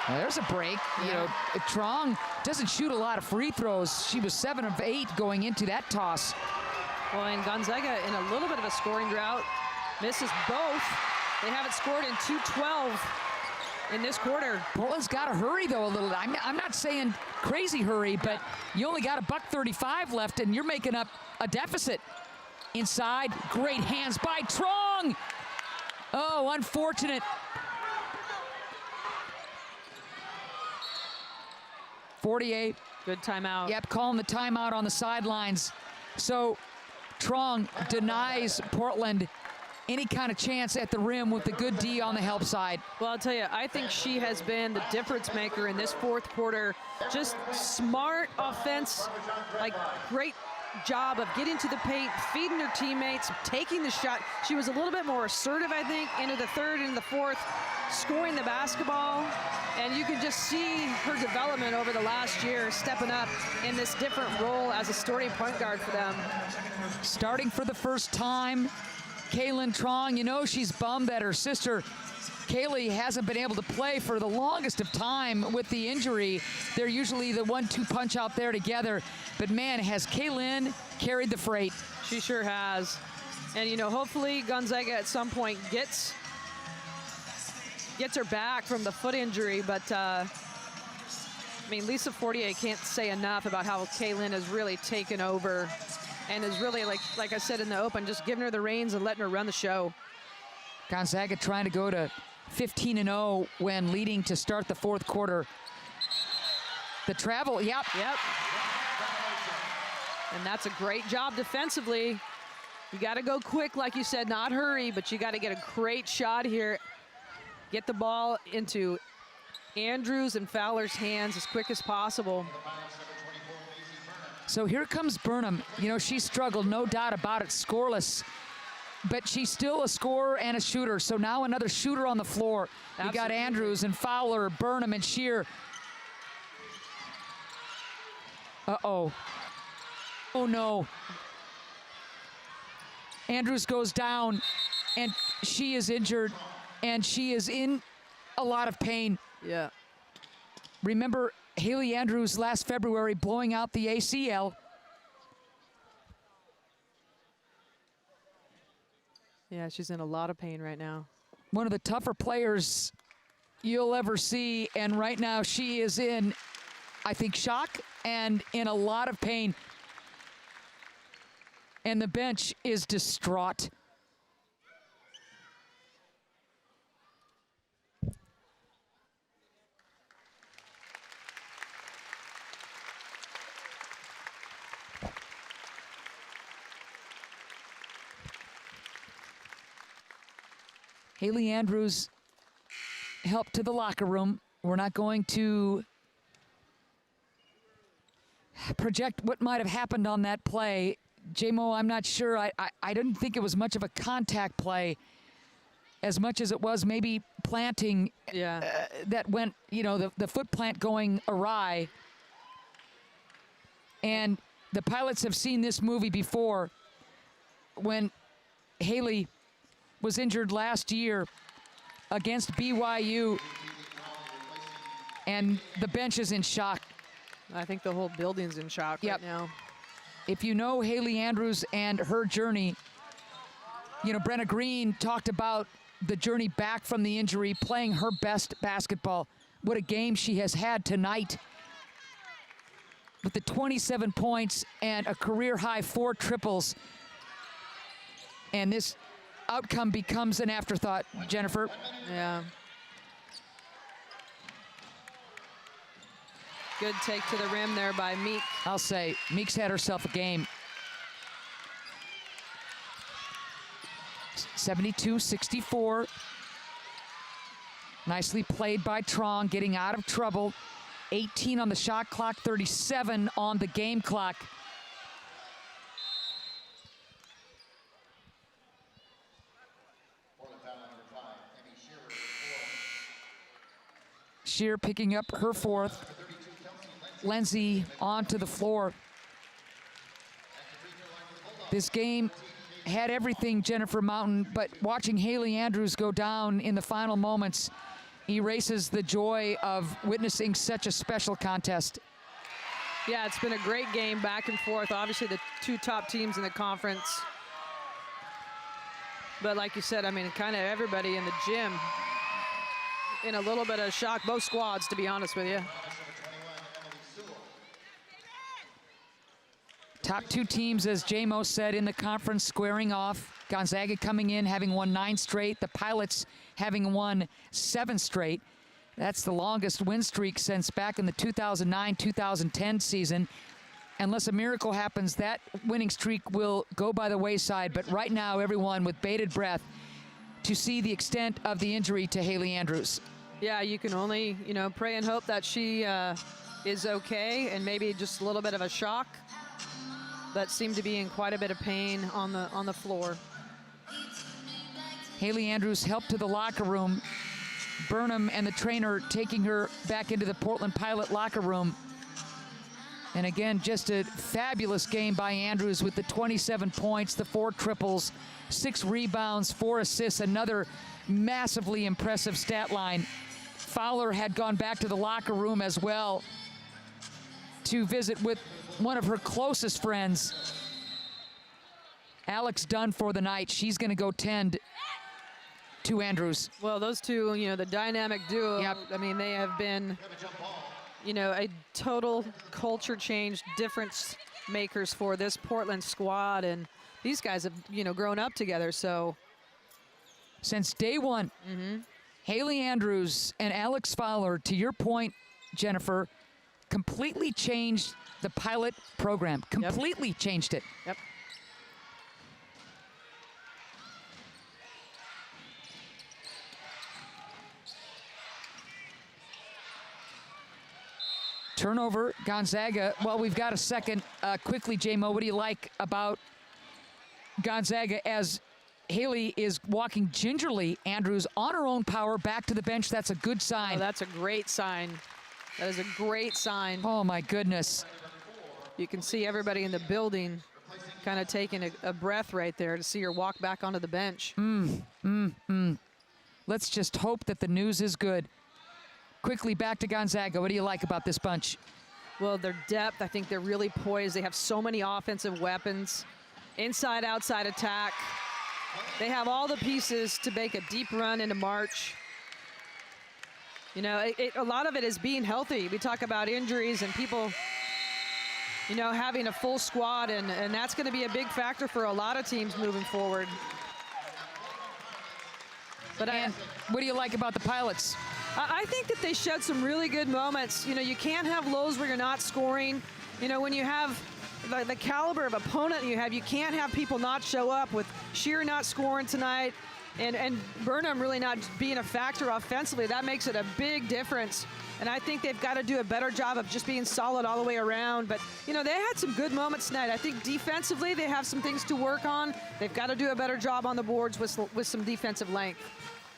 Well, there's a break. You know, Trong doesn't shoot a lot of free throws. She was 7 of 8 going into that toss. Well, and Gonzaga in a little bit of a scoring drought. Misses both. They haven't scored in 2:12 in this quarter. Portland's got to hurry, though, a little. I'm not saying crazy hurry, but you only got $1:35 left, and you're making up a deficit. Inside, great hands by Trong. Oh, unfortunate. 48. Good timeout. Yep, calling the timeout on the sidelines. So Trong denies Portland any kind of chance at the rim with the good D on the help side. Well, I'll tell you, I think she has been the difference maker in this fourth quarter. Just smart offense, like great job of getting to the paint, feeding her teammates, taking the shot. She was a little bit more assertive, I think, into the third and the fourth, scoring the basketball. And you can just see her development over the last year, stepping up in this different role as a starting point guard for them. Starting for the first time, Kaylin Trong, you know she's bummed that her sister Kaylee hasn't been able to play for the longest of time with the injury. They're usually the 1-2 punch out there together. But man, has Kaylin carried the freight. She sure has. And you know, hopefully Gonzaga at some point gets her back from the foot injury. But I mean, Lisa Fortier can't say enough about how Kaylin has really taken over and is really, like I said in the open, just giving her the reins and letting her run the show. Gonzaga trying to go to 15-0 when leading to start the fourth quarter. The travel, yep. And that's a great job defensively. You got to go quick, like you said, not hurry, but you got to get a great shot here. Get the ball into Andrews and Fowler's hands as quick as possible. So here comes Burnham. You know, she struggled, no doubt about it, scoreless. But she's still a scorer and a shooter. So now another shooter on the floor. You got Andrews and Fowler, Burnham and Shear. Uh-oh. Oh, no. Andrews goes down, and she is injured, and she is in a lot of pain. Yeah. Remember, Haley Andrews last February blowing out the ACL. Yeah, she's in a lot of pain right now. One of the tougher players you'll ever see, and right now she is in, I think, shock and in a lot of pain. And the bench is distraught. Haley Andrews helped to the locker room. We're not going to project what might have happened on that play. J-Mo, I'm not sure. I didn't think it was much of a contact play as much as it was maybe planting. Yeah. That went, the foot plant going awry. And the pilots have seen this movie before when Haley was injured last year against BYU, and the bench is in shock. I think the whole building's in shock right now. If you know Haley Andrews and her journey, Brenna Green talked about the journey back from the injury, playing her best basketball. What a game she has had tonight with the 27 points and a career-high 4 triples. And this outcome becomes an afterthought, Jennifer. Yeah. Good take to the rim there by Meek. I'll say, Meek's had herself a game. 72-64. Nicely played by Trong, getting out of trouble. 18 on the shot clock, 37 on the game clock. Shear picking up her 4th. Lindsay onto the floor. This game had everything, Jennifer Mountain, but watching Haley Andrews go down in the final moments erases the joy of witnessing such a special contest. Yeah, it's been a great game back and forth. Obviously, the 2 top teams in the conference. But like you said, I mean, kind of everybody in the gym in a little bit of shock, both squads, to be honest with you. Top 2 teams, as J-Mo said, in the conference squaring off. Gonzaga coming in, having won 9 straight. The Pilots having won 7 straight. That's the longest win streak since back in the 2009-2010 season. Unless a miracle happens, that winning streak will go by the wayside. But right now, everyone with bated breath to see the extent of the injury to Haley Andrews. Yeah, you can only, pray and hope that she is okay, and maybe just a little bit of a shock. But seemed to be in quite a bit of pain on the floor. Haley Andrews helped to the locker room. Burnham and the trainer taking her back into the Portland Pilot locker room. And again, just a fabulous game by Andrews with the 27 points, the 4 triples, 6 rebounds, 4 assists, another massively impressive stat line. Fowler had gone back to the locker room as well to visit with one of her closest friends, Alex Dunn, for the night. She's going to go tend to Andrews. Well, those two, the dynamic duo, Yep. I mean, they have been, a total culture change, difference makers for this Portland squad. And these guys have, grown up together, so. Since day one, Haley Andrews and Alex Fowler, to your point, Jennifer, completely changed the Pilot program. Completely changed it. Yep. Turnover, Gonzaga. Well, we've got a second. Quickly, J-Mo, what do you like about Gonzaga as Haley is walking gingerly, Andrews, on her own power back to the bench? That's a good sign. Oh, that's a great sign. That is a great sign. Oh, my goodness. You can see everybody in the building kind of taking a breath right there to see her walk back onto the bench. Let's just hope that the news is good. quickly back to Gonzaga. What do you like about this bunch? Well, their depth, I think they're really poised. They have so many offensive weapons, inside, outside attack. They have all the pieces to make a deep run into March. You know, a lot of it is being healthy. We talk about injuries and people, you know, having a full squad, and that's going to be a big factor for a lot of teams moving forward. But And what do you like about the Pilots? I think that they showed some really good moments. You know, you can't have lows where you're not scoring. You know, when you have the caliber of opponent you have, you can't have people not show up, with Shear not scoring tonight and Burnham really not being a factor offensively. That makes it a big difference. And I think they've got to do a better job of just being solid all the way around. But, you know, they had some good moments tonight. I think defensively they have some things to work on. They've got to do a better job on the boards with some defensive length.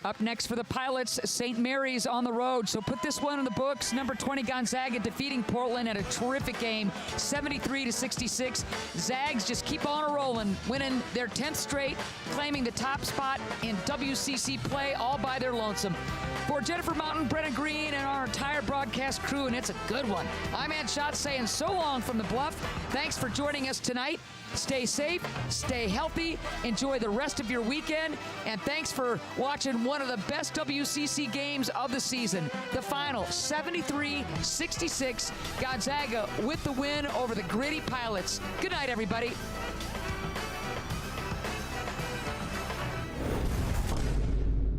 Up next for the Pilots, St. Mary's on the road. So put this one in the books. Number 20 Gonzaga defeating Portland at a terrific game, 73-66. Zags just keep on rolling, winning their 10th straight, claiming the top spot in WCC play all by their lonesome. For Jennifer Mountain, Brennan Green, and our entire broadcast crew, and it's a good one, I'm Ed Schott saying so long from the Bluff. Thanks for joining us tonight. Stay safe, stay healthy, enjoy the rest of your weekend, and thanks for watching one of the best WCC games of the season. The final, 73-66, Gonzaga with the win over the gritty Pilots. Good night, everybody.